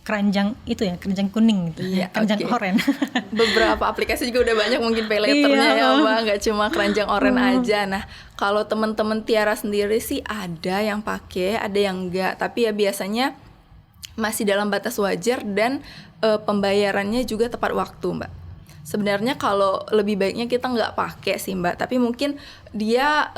keranjang itu ya, keranjang kuning gitu, Iya, keranjang oke. oranye. Beberapa aplikasi juga udah banyak mungkin pay letternya Iya. ya, Mbak, nggak cuma keranjang oranye aja. Nah, kalau teman-teman Tiara sendiri sih ada yang pakai, ada yang enggak, tapi ya biasanya masih dalam batas wajar dan pembayarannya juga tepat waktu, Mbak. Sebenarnya kalau lebih baiknya kita nggak pakai sih, Mbak, tapi mungkin dia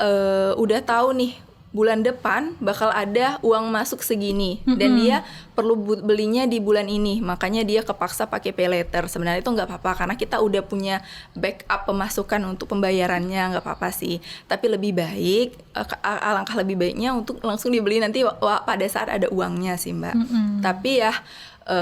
udah tahu nih bulan depan bakal ada uang masuk segini dan dia perlu belinya di bulan ini, makanya dia kepaksa pakai pay later. Sebenarnya itu nggak apa-apa karena kita udah punya backup pemasukan untuk pembayarannya, nggak apa-apa sih. Tapi lebih baik, alangkah lebih baiknya untuk langsung dibeli nanti pada saat ada uangnya sih Mbak. Tapi ya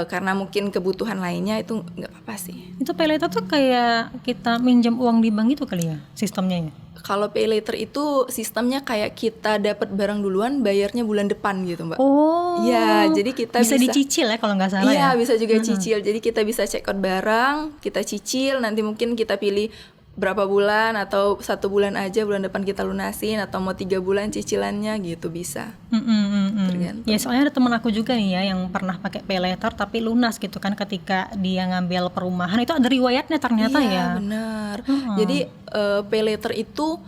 karena mungkin kebutuhan lainnya itu nggak apa-apa sih. Itu pay later tuh kayak kita minjam uang di bank itu kali ya sistemnya ya? Kalau pay later itu sistemnya kayak kita dapat barang duluan, bayarnya bulan depan gitu Mbak. Oh. Iya, jadi kita bisa dicicil ya kalau nggak salah ya? Iya, bisa juga cicil. Jadi kita bisa check out barang, kita cicil, nanti mungkin kita pilih berapa bulan atau 1 bulan aja, bulan depan kita lunasin, atau mau 3 bulan cicilannya gitu bisa. Tergantung. Ya soalnya ada teman aku juga nih ya yang pernah pakai pay later tapi lunas gitu kan ketika dia ngambil perumahan, itu ada riwayatnya ternyata iya, ya. Benar. Jadi pay later itu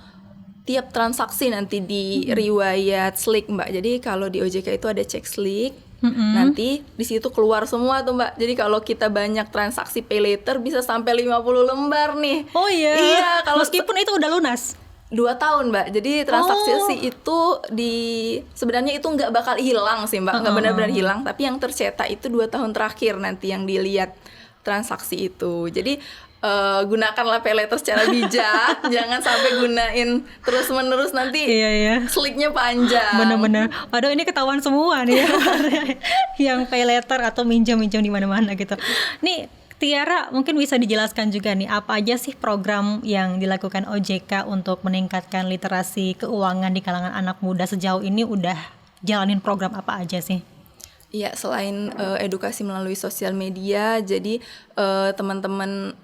tiap transaksi nanti di riwayat slik Mbak. Jadi kalau di OJK itu ada cek slik. Nanti di situ keluar semua tuh Mbak. Jadi kalau kita banyak transaksi pay later bisa sampai 50 lembar nih. Oh iya. Iya, kalau meskipun itu udah lunas. 2 tahun Mbak. Jadi transaksi itu sebenarnya itu nggak bakal hilang sih Mbak. Nggak benar-benar hilang. Tapi yang tercetak itu 2 tahun terakhir nanti yang dilihat transaksi itu. Jadi gunakanlah pay later secara bijak. Jangan sampai gunain terus-menerus nanti sliknya panjang. Bener-bener. Waduh ini ketahuan semua nih ya. Yang pay later atau minjam-minjam di mana-mana gitu. Nih Tiara mungkin bisa dijelaskan juga nih apa aja sih program yang dilakukan OJK untuk meningkatkan literasi keuangan di kalangan anak muda sejauh ini, udah jalanin program apa aja sih? Iya, selain edukasi melalui sosial media, jadi teman-teman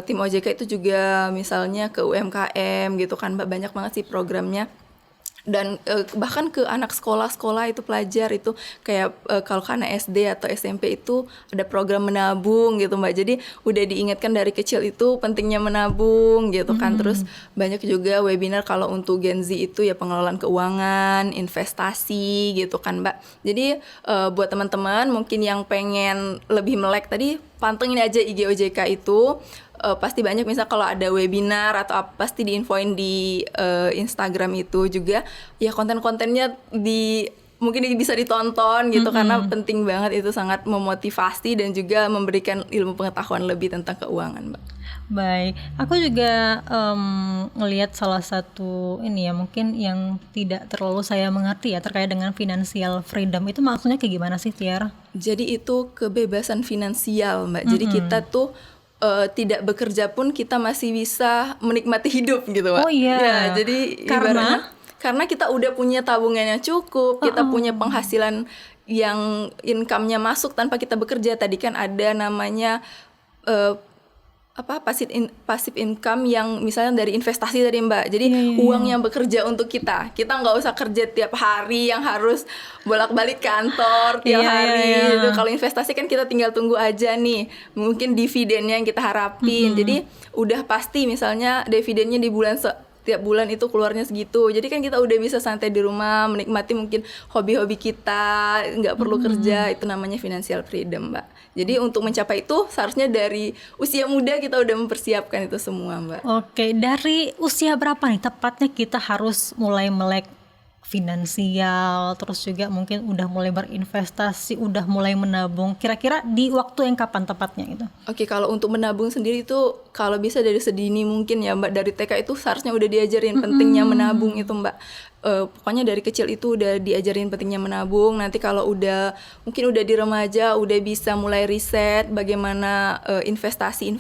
tim OJK itu juga misalnya ke UMKM gitu kan Mbak, banyak banget sih programnya. Dan bahkan ke anak sekolah-sekolah itu pelajar itu kayak kalau karena SD atau SMP itu ada program menabung gitu Mbak. Jadi udah diingatkan dari kecil itu pentingnya menabung gitu kan. Terus banyak juga webinar kalau untuk Gen Z itu ya pengelolaan keuangan, investasi gitu kan Mbak. Jadi buat teman-teman mungkin yang pengen lebih melek tadi, pantengin aja IG OJK itu. Pasti banyak, misal kalau ada webinar atau apa pasti diinfoin di Instagram itu juga ya, konten-kontennya mungkin bisa ditonton gitu karena penting banget, itu sangat memotivasi dan juga memberikan ilmu pengetahuan lebih tentang keuangan Mbak. Baik, aku juga ngelihat salah satu ini ya mungkin yang tidak terlalu saya mengerti ya terkait dengan financial freedom, itu maksudnya kayak gimana sih Tiara? Jadi itu kebebasan finansial Mbak. Jadi kita tuh tidak bekerja pun kita masih bisa menikmati hidup gitu Mbak. Oh iya. Ya, jadi karena kita udah punya tabungan yang cukup, kita punya penghasilan yang income-nya masuk tanpa kita bekerja. Tadi kan ada namanya passive income yang misalnya dari investasi tadi Mbak. Jadi uang yang bekerja untuk kita nggak usah kerja tiap hari yang harus bolak-balik kantor tiap hari gitu. Kalau investasi kan kita tinggal tunggu aja nih mungkin dividennya yang kita harapin. Jadi udah pasti misalnya dividennya di tiap bulan itu keluarnya segitu. Jadi kan kita udah bisa santai di rumah, menikmati mungkin hobi-hobi kita, nggak perlu kerja. Itu namanya financial freedom Mbak. Jadi untuk mencapai itu seharusnya dari usia muda kita udah mempersiapkan itu semua Mbak. Oke, dari usia berapa nih tepatnya kita harus mulai melek finansial, terus juga mungkin udah mulai berinvestasi, udah mulai menabung, kira-kira di waktu yang kapan tepatnya gitu? Oke, kalau untuk menabung sendiri itu kalau bisa dari sedini mungkin ya Mbak, dari TK itu seharusnya udah diajarin pentingnya menabung itu Mbak. Pokoknya dari kecil itu udah diajarin pentingnya menabung. Nanti kalau mungkin udah di remaja udah bisa mulai riset bagaimana investasi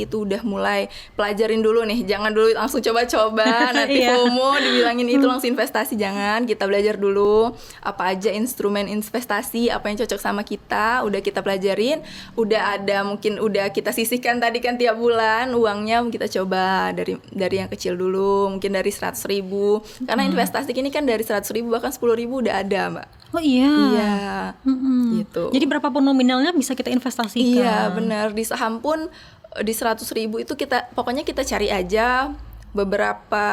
itu udah mulai pelajarin dulu nih. Jangan dulu langsung coba-coba nanti FOMO dibilangin itu langsung investasi, jangan. Kita belajar dulu apa aja instrumen investasi, apa yang cocok sama kita, udah kita pelajarin. Udah ada mungkin udah kita sisihkan tadi kan tiap bulan uangnya, kita coba dari yang kecil dulu, mungkin dari 100.000. Karena investasi ini kan dari 100.000 bahkan 10.000 udah ada Mbak. Oh iya. Iya. Gitu. Jadi berapapun nominalnya bisa kita investasikan. Iya benar. Di saham pun di 100.000 itu pokoknya kita cari aja beberapa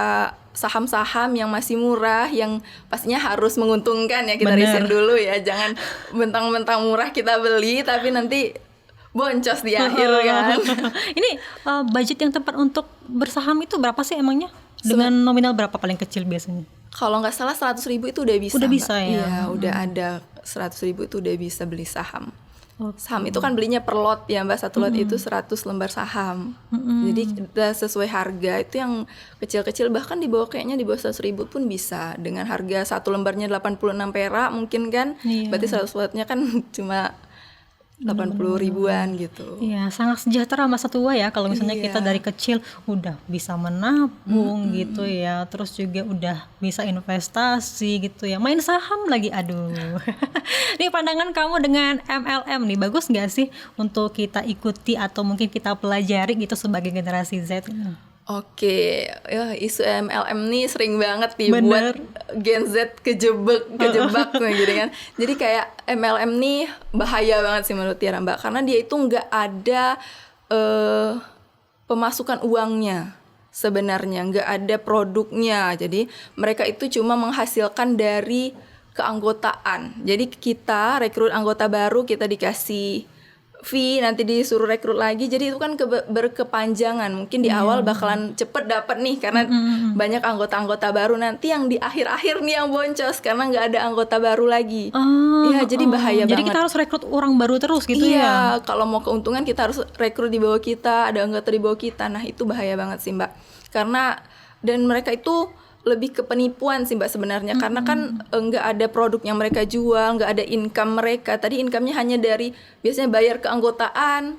saham-saham yang masih murah, yang pastinya harus menguntungkan ya, kita riset dulu ya. Jangan mentang-mentang murah kita beli tapi nanti boncos di akhir kan. Ini budget yang tepat untuk bersaham itu berapa sih emangnya? Dengan nominal berapa paling kecil biasanya? Kalau nggak salah 100.000 itu udah bisa. Udah Mbak. bisa ya? Iya, udah ada 100.000 itu udah bisa beli saham. Oke. Saham itu kan belinya per lot ya Mbak, satu lot itu 100 lembar saham. Jadi udah sesuai harga, itu yang kecil-kecil bahkan kayaknya di bawah 100.000 pun bisa. Dengan harga satu lembarnya 86 perak mungkin kan, Iya. berarti 100 lotnya kan cuma 80 ribuan gitu. Iya, sangat sejahtera masa tua ya kalau misalnya Iya. kita dari kecil udah bisa menabung gitu ya, terus juga udah bisa investasi gitu ya, main saham lagi, aduh. Nih pandangan kamu dengan MLM nih, bagus nggak sih untuk kita ikuti atau mungkin kita pelajari gitu sebagai generasi Z? Oke, ya isu MLM nih sering banget Bener. dibuat Gen Z kejebak nih, gitu kan. Jadi kayak MLM nih bahaya banget sih menurut Tiara Mbak, karena dia itu nggak ada pemasukan uangnya sebenarnya, nggak ada produknya. Jadi mereka itu cuma menghasilkan dari keanggotaan. Jadi kita rekrut anggota baru, kita dikasih fee, nanti disuruh rekrut lagi. Jadi itu kan berkepanjangan. Mungkin di awal bakalan cepet dapet nih karena banyak anggota-anggota baru. Nanti yang di akhir-akhir nih yang boncos karena nggak ada anggota baru lagi. Iya, jadi bahaya Jadi banget. kita harus rekrut orang baru terus gitu ya? Iya, kalau mau keuntungan kita harus rekrut di bawah kita, ada anggota di bawah kita. Nah, itu bahaya banget sih, Mbak. Karena dan mereka itu lebih ke penipuan sih Mbak sebenarnya, karena kan nggak ada produk yang mereka jual, nggak ada income mereka. Tadi income-nya hanya dari biasanya bayar keanggotaan,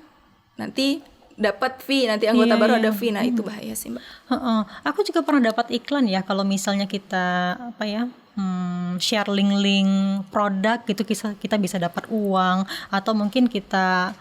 nanti dapat fee, nanti anggota Iya, baru iya. ada fee. Nah, itu bahaya sih Mbak. Heeh. Aku juga pernah dapat iklan ya, kalau misalnya kita apa ya, share link-link produk gitu, kita bisa dapat uang, atau mungkin kita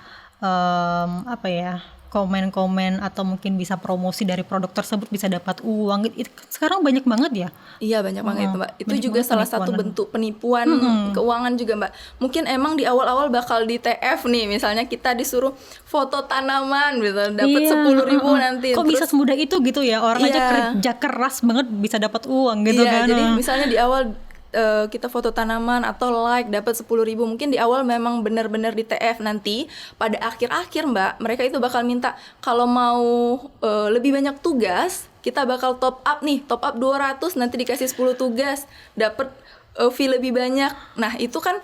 apa ya, komen-komen atau mungkin bisa promosi dari produk tersebut bisa dapat uang. Itu sekarang banyak banget ya. Iya, banyak banget itu Mbak. Itu banyak juga banget salah satu penipuan. bentuk penipuan keuangan juga Mbak. Mungkin emang di awal-awal bakal di TF nih, misalnya kita disuruh foto tanaman gitu, dapat Iya, 10.000 nanti. Kok bisa semudah itu gitu ya? Orang aja Iya. kerja keras banget bisa dapat uang gitu Iya, kan. jadi misalnya di awal kita foto tanaman atau like dapat 10.000, mungkin di awal memang benar-benar di TF. Nanti pada akhir-akhir Mbak, mereka itu bakal minta kalau mau lebih banyak tugas, kita bakal top up nih, top up 200, nanti dikasih 10 tugas, dapat fee lebih banyak. Nah, itu kan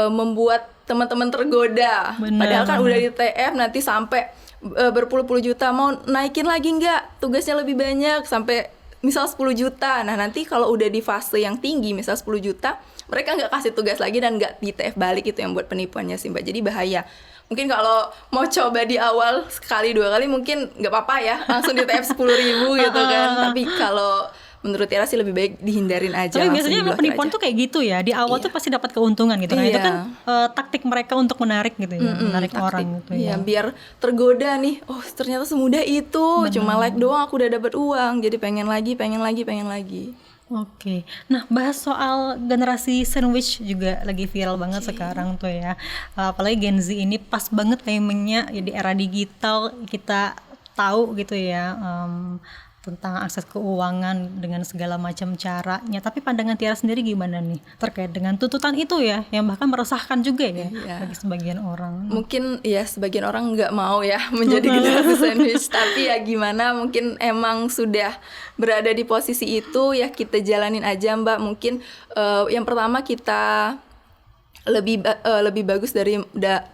membuat teman-teman tergoda. Benar, Padahal kan benar. udah di TF nanti sampai berpuluh-puluh juta, mau naikin lagi nggak? Tugasnya lebih banyak sampai misal 10 juta. Nah, nanti kalau udah di fase yang tinggi, misal 10 juta, mereka nggak kasih tugas lagi dan nggak di TF balik. Itu yang buat penipuannya sih Mbak. Jadi bahaya. Mungkin kalau mau coba di awal sekali 2 kali mungkin nggak apa-apa ya, langsung di TF 10.000 gitu kan. Tapi kalau menurut Tiara sih lebih baik dihindarin aja. Tapi langsung biasanya emang diblokir penipuan aja. tuh kayak gitu ya. Di awal tuh pasti dapat keuntungan gitu. Nah, itu Iya. kan taktik mereka untuk menarik gitu ya, menarik Taktik. orang gitu ya. Iya, biar tergoda nih. Oh, ternyata semudah itu. Cuma like doang aku udah dapat uang. Jadi pengen lagi. Oke. Nah, bahas soal generasi sandwich juga lagi viral banget sekarang tuh ya. Apalagi Gen Z ini pas banget timingnya ya, di era digital kita tahu gitu ya, tentang akses keuangan dengan segala macam caranya. Tapi pandangan Tiara sendiri gimana nih terkait dengan tuntutan itu ya, yang bahkan meresahkan juga ya Iya. bagi sebagian orang. Mungkin ya sebagian orang nggak mau ya menjadi generasi sandwich, tapi ya gimana, mungkin emang sudah berada di posisi itu ya kita jalanin aja Mbak. Mungkin yang pertama kita lebih bagus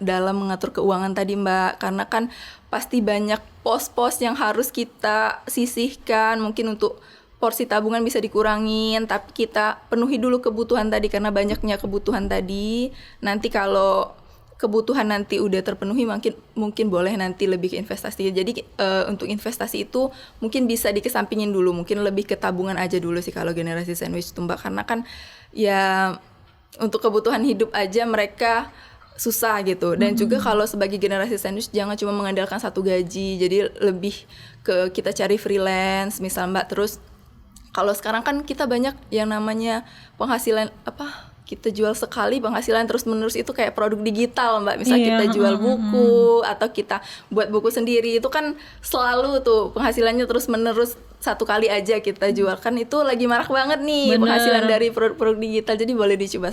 dalam mengatur keuangan tadi Mbak, karena kan pasti banyak pos-pos yang harus kita sisihkan. Mungkin untuk porsi tabungan bisa dikurangin, tapi kita penuhi dulu kebutuhan tadi, karena banyaknya kebutuhan tadi. Nanti kalau kebutuhan nanti udah terpenuhi, mungkin boleh nanti lebih ke investasi. Jadi untuk investasi itu mungkin bisa dikesampingin dulu, mungkin lebih ke tabungan aja dulu sih kalau generasi sandwich itu Mbak, karena kan ya untuk kebutuhan hidup aja mereka susah gitu. Dan juga kalau sebagai generasi sandwich jangan cuma mengandalkan satu gaji, jadi lebih ke kita cari freelance misal Mbak. Terus kalau sekarang kan kita banyak yang namanya penghasilan kita jual sekali penghasilan terus menerus, itu kayak produk digital Mbak. Misal Iya, kita jual buku atau kita buat buku sendiri, itu kan selalu tuh penghasilannya terus menerus satu kali aja kita jual, kan itu lagi marak banget nih Bener. penghasilan dari produk-produk digital, jadi boleh dicoba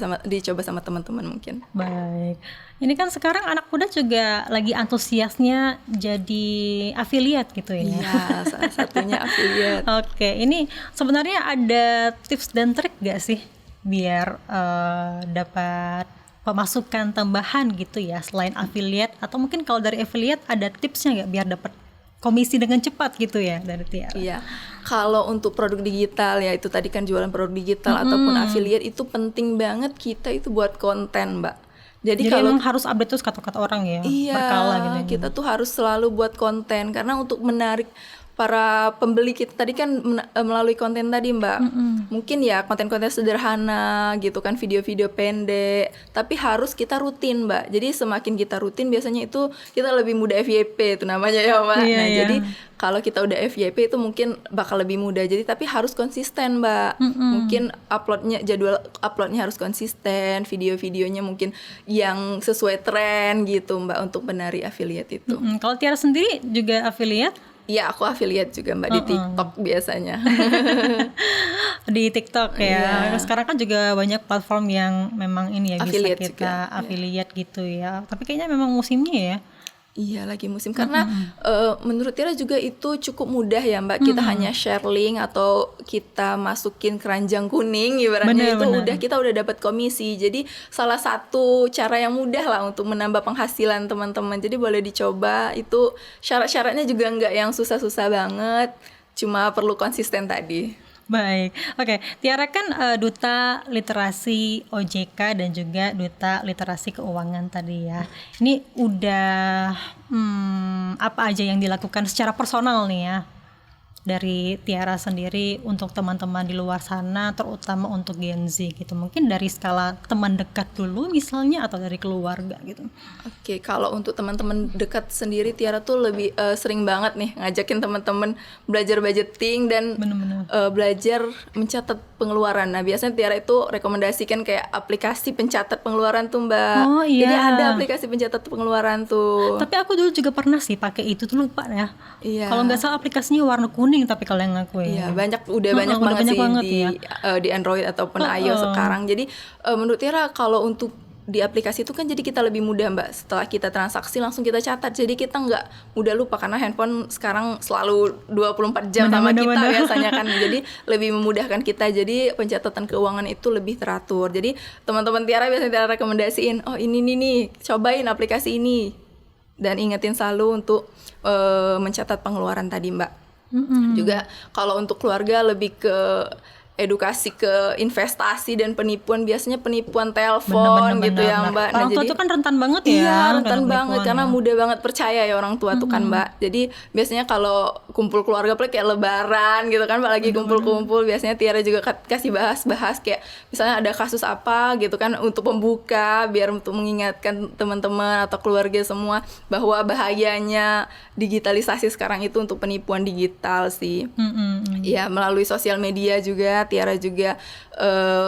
sama teman-teman mungkin. Baik. Ini kan sekarang anak muda juga lagi antusiasnya jadi affiliate gitu ya. Iya, salah satunya affiliate. Oke, ini sebenarnya ada tips dan trik gak sih biar dapat pemasukan tambahan gitu ya selain affiliate, atau mungkin kalau dari affiliate ada tipsnya gak biar dapat komisi dengan cepat gitu ya dari Tiara? Iya, kalau untuk produk digital ya itu tadi kan jualan produk digital ataupun affiliate, itu penting banget kita itu buat konten, Mbak. Jadi kalau emang harus update terus kata-kata orang ya, iya, berkala gitu. kita tuh harus selalu buat konten karena untuk menarik para pembeli kita tadi kan melalui konten tadi, Mbak. Mungkin ya konten-konten sederhana gitu kan, video-video pendek, tapi harus kita rutin, Mbak. Jadi semakin kita rutin biasanya itu kita lebih mudah FYP itu namanya ya, Mbak. Iya, Nah, iya. jadi kalau kita udah FYP itu mungkin bakal lebih mudah. Jadi tapi harus konsisten, Mbak. Mungkin jadwal uploadnya harus konsisten, video-videonya mungkin yang sesuai tren gitu, Mbak, untuk menari affiliate itu. Kalau Tiara sendiri juga affiliate Iya, aku affiliate juga, Mbak, di TikTok biasanya. di TikTok ya. Iya. Sekarang kan juga banyak platform yang memang ini ya Affiliate bisa kita juga, affiliate gitu ya. Tapi kayaknya memang musimnya ya. Iya, lagi musim karena menurut Tira juga itu cukup mudah ya, Mbak. Kita hanya share link atau kita masukin keranjang kuning ibaratnya, itu Bener. udah kita udah dapat komisi. Jadi salah satu cara yang mudah lah untuk menambah penghasilan teman-teman. Jadi boleh dicoba. Itu syarat-syaratnya juga nggak yang susah-susah banget. Cuma perlu konsisten tadi. Baik, oke. Tiara kan duta literasi OJK dan juga duta literasi keuangan tadi ya. Ini udah apa aja yang dilakukan secara personal nih ya dari Tiara sendiri untuk teman-teman di luar sana, terutama untuk Gen Z gitu. Mungkin dari skala teman dekat dulu misalnya, atau dari keluarga gitu. Oke, kalau untuk teman-teman dekat sendiri, Tiara tuh lebih sering banget nih ngajakin teman-teman belajar budgeting dan Bener-bener. belajar mencatat pengeluaran. Nah, biasanya Tiara itu rekomendasikan kayak aplikasi pencatat pengeluaran tuh, Mbak. Oh, iya. Jadi ada aplikasi pencatat pengeluaran tuh. Tapi aku dulu juga pernah sih pakai itu tuh, lupa ya. Iya. Kalau nggak salah aplikasinya warna kuning, tapi kalau yang aku Iya, ya. banyak Udah banget banyak sih banget di ya. di Android ataupun iOS sekarang. Jadi menurut Tiara kalau untuk di aplikasi itu kan jadi kita lebih mudah, Mbak. Setelah kita transaksi langsung kita catat. Jadi kita nggak mudah lupa karena handphone sekarang selalu 24 jam sama kita biasanya kan. Jadi lebih memudahkan kita. Jadi pencatatan keuangan itu lebih teratur. Jadi teman-teman Tiara biasanya Tiara rekomendasiin, oh ini nih, cobain aplikasi ini. Dan ingetin selalu untuk mencatat pengeluaran tadi, Mbak. Juga kalau untuk keluarga lebih ke edukasi ke investasi dan penipuan, biasanya penipuan telepon gitu ya, Mbak. Orang tua jadi tuh kan rentan banget ya. iya, rentan kena banget penipuan karena ya. mudah banget percaya ya orang tua tuh kan, Mbak. Jadi biasanya kalau kumpul keluarga apalagi kayak lebaran gitu kan, Mbak, lagi kumpul-kumpul biasanya Tiara juga kasih bahas-bahas kayak misalnya ada kasus apa gitu kan untuk pembuka, biar untuk mengingatkan teman-teman atau keluarga semua bahwa bahayanya digitalisasi sekarang itu untuk penipuan digital sih. Ya, melalui sosial media juga Tiara juga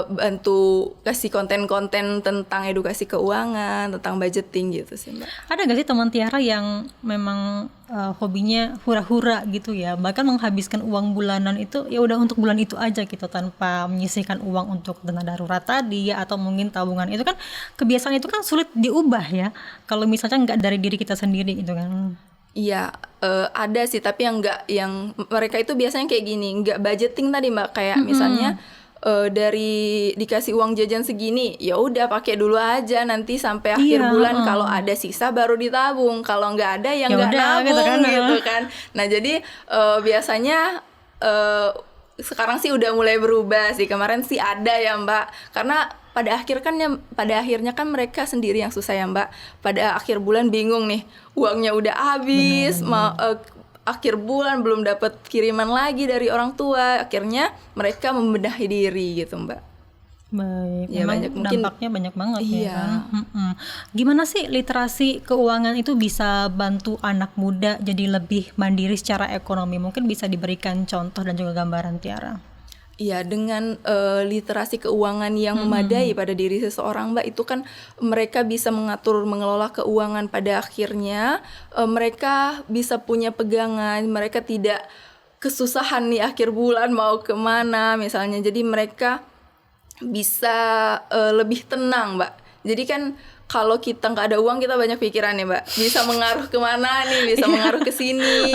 bantu kasih konten-konten tentang edukasi keuangan, tentang budgeting gitu sih, Mbak. Ada gak sih teman Tiara yang memang hobinya hura-hura gitu ya, bahkan menghabiskan uang bulanan itu ya udah untuk bulan itu aja gitu tanpa menyisihkan uang untuk dana darurat tadi ya, atau mungkin tabungan. Itu kan kebiasaan itu kan sulit diubah ya kalau misalnya nggak dari diri kita sendiri gitu kan. Iya, ada sih, tapi yang enggak, yang mereka itu biasanya kayak gini, enggak budgeting tadi, Mbak, kayak misalnya dari dikasih uang jajan segini, ya udah pakai dulu aja, nanti sampai akhir bulan kalau ada sisa baru ditabung, kalau nggak ada ya nggak nabung gitu kan. Nah, jadi biasanya sekarang sih udah mulai berubah sih, kemarin sih ada ya, Mbak, karena pada akhirnya kan mereka sendiri yang susah ya, Mbak. Pada akhir bulan bingung nih, uangnya udah habis, akhir bulan belum dapat kiriman lagi dari orang tua, akhirnya mereka membenahi diri gitu, Mbak. Baik, Ya, memang banyak, mungkin dampaknya banyak banget iya. ya kan. Gimana sih literasi keuangan itu bisa bantu anak muda jadi lebih mandiri secara ekonomi? Mungkin bisa diberikan contoh dan juga gambaran Tiara. Iya, dengan literasi keuangan yang memadai pada diri seseorang, Mbak, itu kan mereka bisa mengatur, mengelola keuangan, pada akhirnya mereka bisa punya pegangan, mereka tidak kesusahan nih akhir bulan mau kemana misalnya, jadi mereka bisa lebih tenang, Mbak. Jadi kan kalau kita nggak ada uang, kita banyak pikiran ya, Mbak. Bisa mengaruh kemana nih, bisa mengaruh ke sini,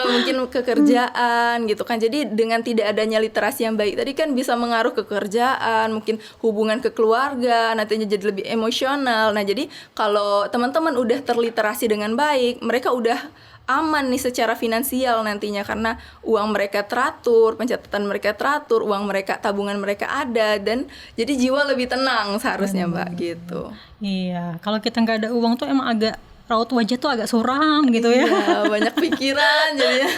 mungkin ke kerjaan gitu kan. Jadi dengan tidak adanya literasi yang baik tadi kan bisa mengaruh ke kerjaan, mungkin hubungan ke keluarga, nantinya jadi lebih emosional. Nah, jadi kalau teman-teman udah terliterasi dengan baik, mereka udah aman nih secara finansial nantinya, karena uang mereka teratur, pencatatan mereka teratur, uang mereka, tabungan mereka ada, dan jadi jiwa lebih tenang seharusnya, Mbak, gitu. Iya, kalau kita nggak ada uang tuh emang agak raut wajah tuh agak suram gitu ya. Iya, banyak pikiran jadinya.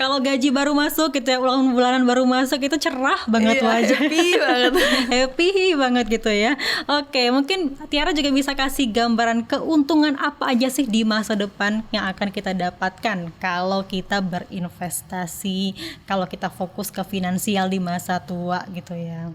Kalau gaji baru masuk gitu ya, uang bulanan baru masuk, itu cerah banget Iya, wajah. happy banget. Happy banget gitu ya. Oke, mungkin Tiara juga bisa kasih gambaran keuntungan apa aja sih di masa depan yang akan kita dapatkan kalau kita berinvestasi, kalau kita fokus ke finansial di masa tua gitu ya.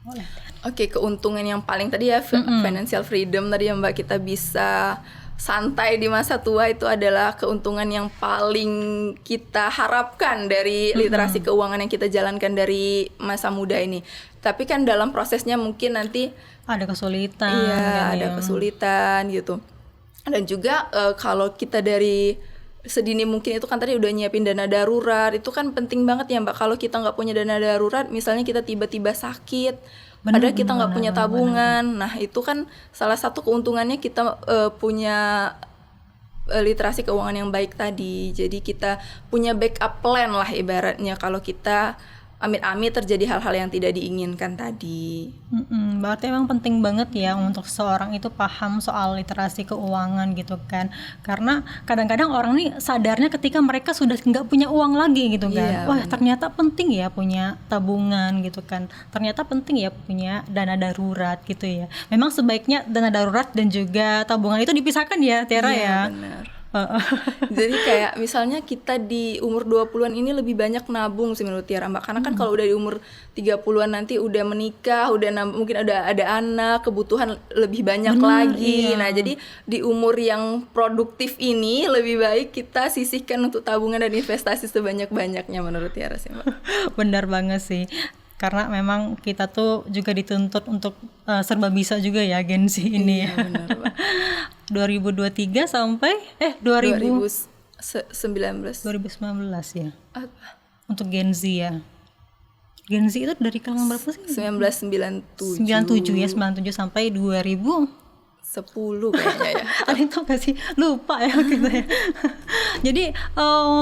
Boleh. Oke, keuntungan yang paling tadi ya financial freedom tadi ya, Mbak, kita bisa santai di masa tua, itu adalah keuntungan yang paling kita harapkan dari literasi keuangan yang kita jalankan dari masa muda ini. Tapi kan dalam prosesnya mungkin nanti Ada kesulitan. iya, kan ada ya. kesulitan gitu. Dan juga kalau kita dari sedini mungkin itu kan tadi udah nyiapin dana darurat, itu kan penting banget ya, Mbak. Kalau kita nggak punya dana darurat, misalnya kita tiba-tiba sakit, padahal kita nggak punya tabungan. Nah, itu kan salah satu keuntungannya kita punya literasi keuangan yang baik tadi. Jadi kita punya backup plan lah ibaratnya kalau kita amit-amit terjadi hal-hal yang tidak diinginkan tadi. Berarti emang penting banget ya untuk seorang itu paham soal literasi keuangan gitu kan. Karena kadang-kadang orang nih sadarnya ketika mereka sudah nggak punya uang lagi gitu kan. Iya, Wah, ternyata penting ya punya tabungan gitu kan. Ternyata penting ya punya dana darurat gitu ya. Memang sebaiknya dana darurat dan juga tabungan itu dipisahkan ya, Tiara Iya, ya. benar. Jadi kayak misalnya kita di umur 20-an ini lebih banyak nabung sih menurut Tiara, Mbak. Karena kan kalau udah di umur 30-an nanti udah menikah, udah mungkin ada anak, kebutuhan lebih banyak lagi. Iya. Nah, jadi di umur yang produktif ini lebih baik kita sisihkan untuk tabungan dan investasi sebanyak-banyaknya menurut Tiara sih, Mbak. Benar banget sih. Karena memang kita tuh juga dituntut untuk serba bisa juga ya Gen Z ini ya. Benar, Mbak. 2023 sampai 2019 ya. Apa? Untuk Gen Z ya. Gen Z itu dari kalangan berapa sih? 1997. 97 ya, 97 sampai 2010 10 kayaknya ya. ada itu nggak sih? Lupa ya gitu ya. Jadi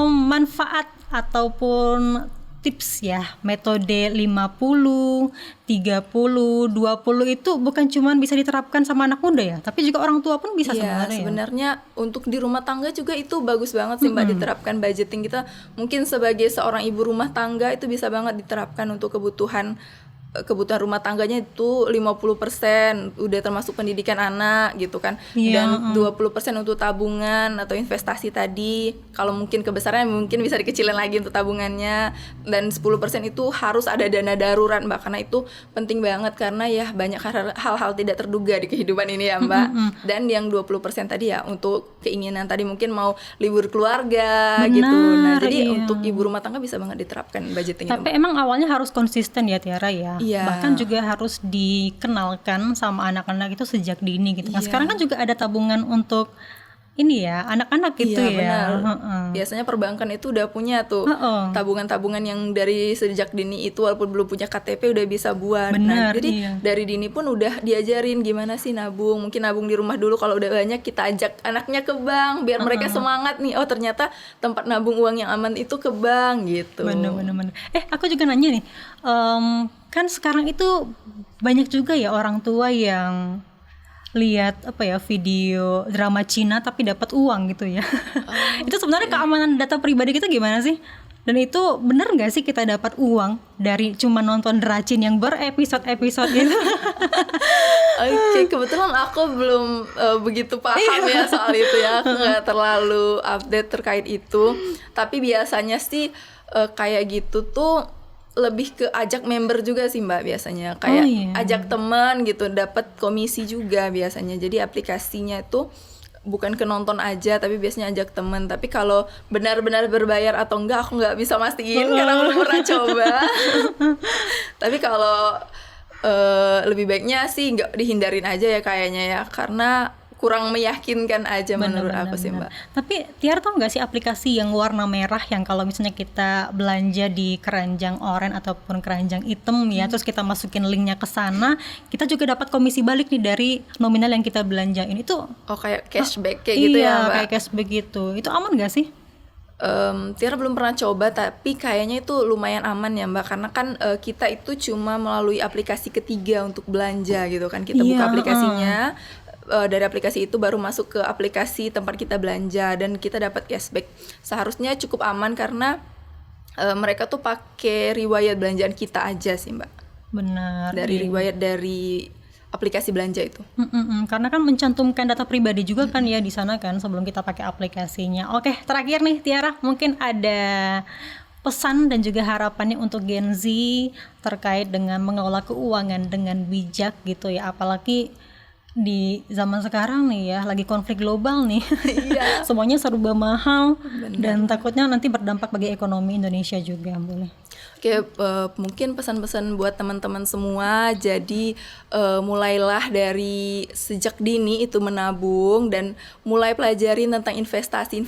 manfaat ataupun tips ya, metode 50, 30, 20 itu bukan cuma bisa diterapkan sama anak muda ya, tapi juga orang tua pun bisa Iya, sebenarnya. sebenarnya untuk di rumah tangga juga itu bagus banget sih, Mbak, diterapkan budgeting. Kita mungkin sebagai seorang ibu rumah tangga itu bisa banget diterapkan untuk kebutuhan rumah tangganya itu 50% udah termasuk pendidikan anak gitu kan. Dan 20% untuk tabungan atau investasi tadi. Kalau mungkin kebesarannya mungkin bisa dikecilin lagi untuk tabungannya, dan 10% itu harus ada dana darurat, Mbak, karena itu penting banget karena ya banyak hal-hal tidak terduga di kehidupan ini ya, Mbak. Dan yang 20% tadi ya untuk keinginan tadi, mungkin mau libur keluarga. Benar, gitu. Nah, jadi iya. untuk ibu rumah tangga bisa banget diterapkan budgeting itu, Tapi Mbak. emang awalnya harus konsisten ya Tiara ya. Iya. Bahkan juga harus dikenalkan sama anak-anak itu sejak dini gitu. Nah, Iya. sekarang kan juga ada tabungan untuk ini ya, anak-anak gitu Iya, ya. benar. Heeh. Biasanya perbankan itu udah punya tuh tabungan-tabungan yang dari sejak dini itu, walaupun belum punya KTP udah bisa buat. Benar, jadi iya. dari dini pun udah diajarin gimana sih nabung. Mungkin nabung di rumah dulu, kalau udah banyak kita ajak anaknya ke bank biar mereka semangat nih. Oh, ternyata tempat nabung uang yang aman itu ke bank gitu. Bener. Aku juga nanya nih, kan sekarang itu banyak juga ya orang tua yang lihat video drama Cina tapi dapat uang gitu ya. Itu sebenarnya keamanan data pribadi kita gimana sih? Dan itu bener nggak sih kita dapat uang dari cuma nonton dracin yang berepisode-episode gitu? Oke, kebetulan aku belum begitu paham ya soal itu ya. Aku nggak terlalu update terkait itu. Tapi biasanya sih kayak gitu tuh lebih ke ajak member juga sih, Mbak, biasanya. Kayak ajak teman gitu, dapat komisi juga biasanya. Jadi aplikasinya itu bukan ke nonton aja, tapi biasanya ajak temen. Tapi kalau benar-benar berbayar atau enggak, aku nggak bisa mastiin karena belum pernah coba. Tapi kalau lebih baiknya sih nggak dihindarin aja ya kayaknya ya, karena kurang meyakinkan aja menurut aku sih Mbak. Tapi Tiara tau nggak sih aplikasi yang warna merah yang kalau misalnya kita belanja di keranjang oranye ataupun keranjang hitam ya, terus kita masukin linknya ke sana, kita juga dapat komisi balik nih dari nominal yang kita belanjain itu. Oh kayak cashback kayak gitu ya Mbak? Iya kayak cashback gitu. Itu aman nggak sih? Tiara belum pernah coba, tapi kayaknya itu lumayan aman ya Mbak, karena kan kita itu cuma melalui aplikasi ketiga untuk belanja gitu kan, kita buka aplikasinya, dari aplikasi itu baru masuk ke aplikasi tempat kita belanja dan kita dapat cashback. Seharusnya cukup aman karena mereka tuh pakai riwayat belanjaan kita aja sih Mbak. Benar. Dari riwayat dari aplikasi belanja itu. Karena kan mencantumkan data pribadi juga kan ya di sana kan sebelum kita pakai aplikasinya. Oke, terakhir nih Tiara, mungkin ada pesan dan juga harapannya untuk Gen Z terkait dengan mengelola keuangan dengan bijak gitu ya, apalagi di zaman sekarang nih ya, lagi konflik global nih. Iya. Semuanya serba mahal. Dan takutnya nanti berdampak bagi ekonomi Indonesia juga. Boleh. Oke, mungkin pesan-pesan buat teman-teman semua. Jadi mulailah dari sejak dini itu menabung dan mulai pelajarin tentang investasi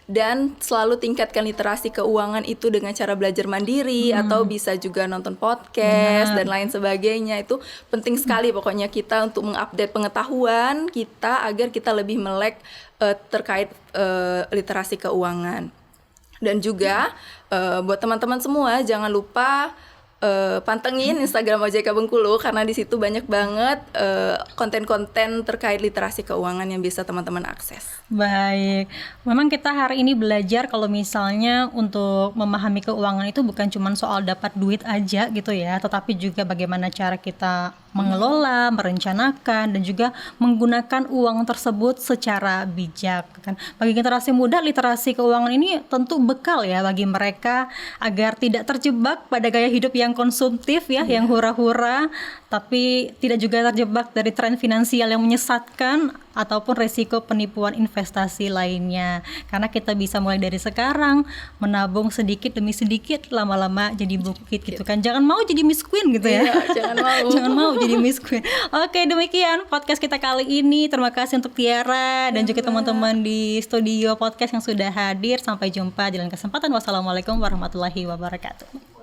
dan selalu tingkatkan literasi keuangan itu dengan cara belajar mandiri atau bisa juga nonton podcast dan lain sebagainya. Itu penting sekali pokoknya kita untuk mengupdate pengetahuan kita agar kita lebih melek terkait literasi keuangan. Dan juga buat teman-teman semua jangan lupa pantengin Instagram OJK Bengkulu karena di situ banyak banget konten-konten terkait literasi keuangan yang bisa teman-teman akses. Baik, memang kita hari ini belajar kalau misalnya untuk memahami keuangan itu bukan cuma soal dapat duit aja gitu ya, tetapi juga bagaimana cara kita mengelola, merencanakan, dan juga menggunakan uang tersebut secara bijak kan. Bagi generasi muda, literasi keuangan ini tentu bekal ya bagi mereka agar tidak terjebak pada gaya hidup yang konsumtif ya, yang hura-hura, tapi tidak juga terjebak dari tren finansial yang menyesatkan ataupun resiko penipuan investasi lainnya. Karena kita bisa mulai dari sekarang menabung sedikit demi sedikit, lama-lama jadi bukit gitu kan. Jangan mau jadi Miss Queen gitu ya. Iya, jangan mau. Jangan mau jadi Miss Queen. Oke, demikian podcast kita kali ini. Terima kasih untuk Tiara dan juga teman-teman di studio podcast yang sudah hadir. Sampai jumpa di lain kesempatan. Wassalamualaikum warahmatullahi wabarakatuh.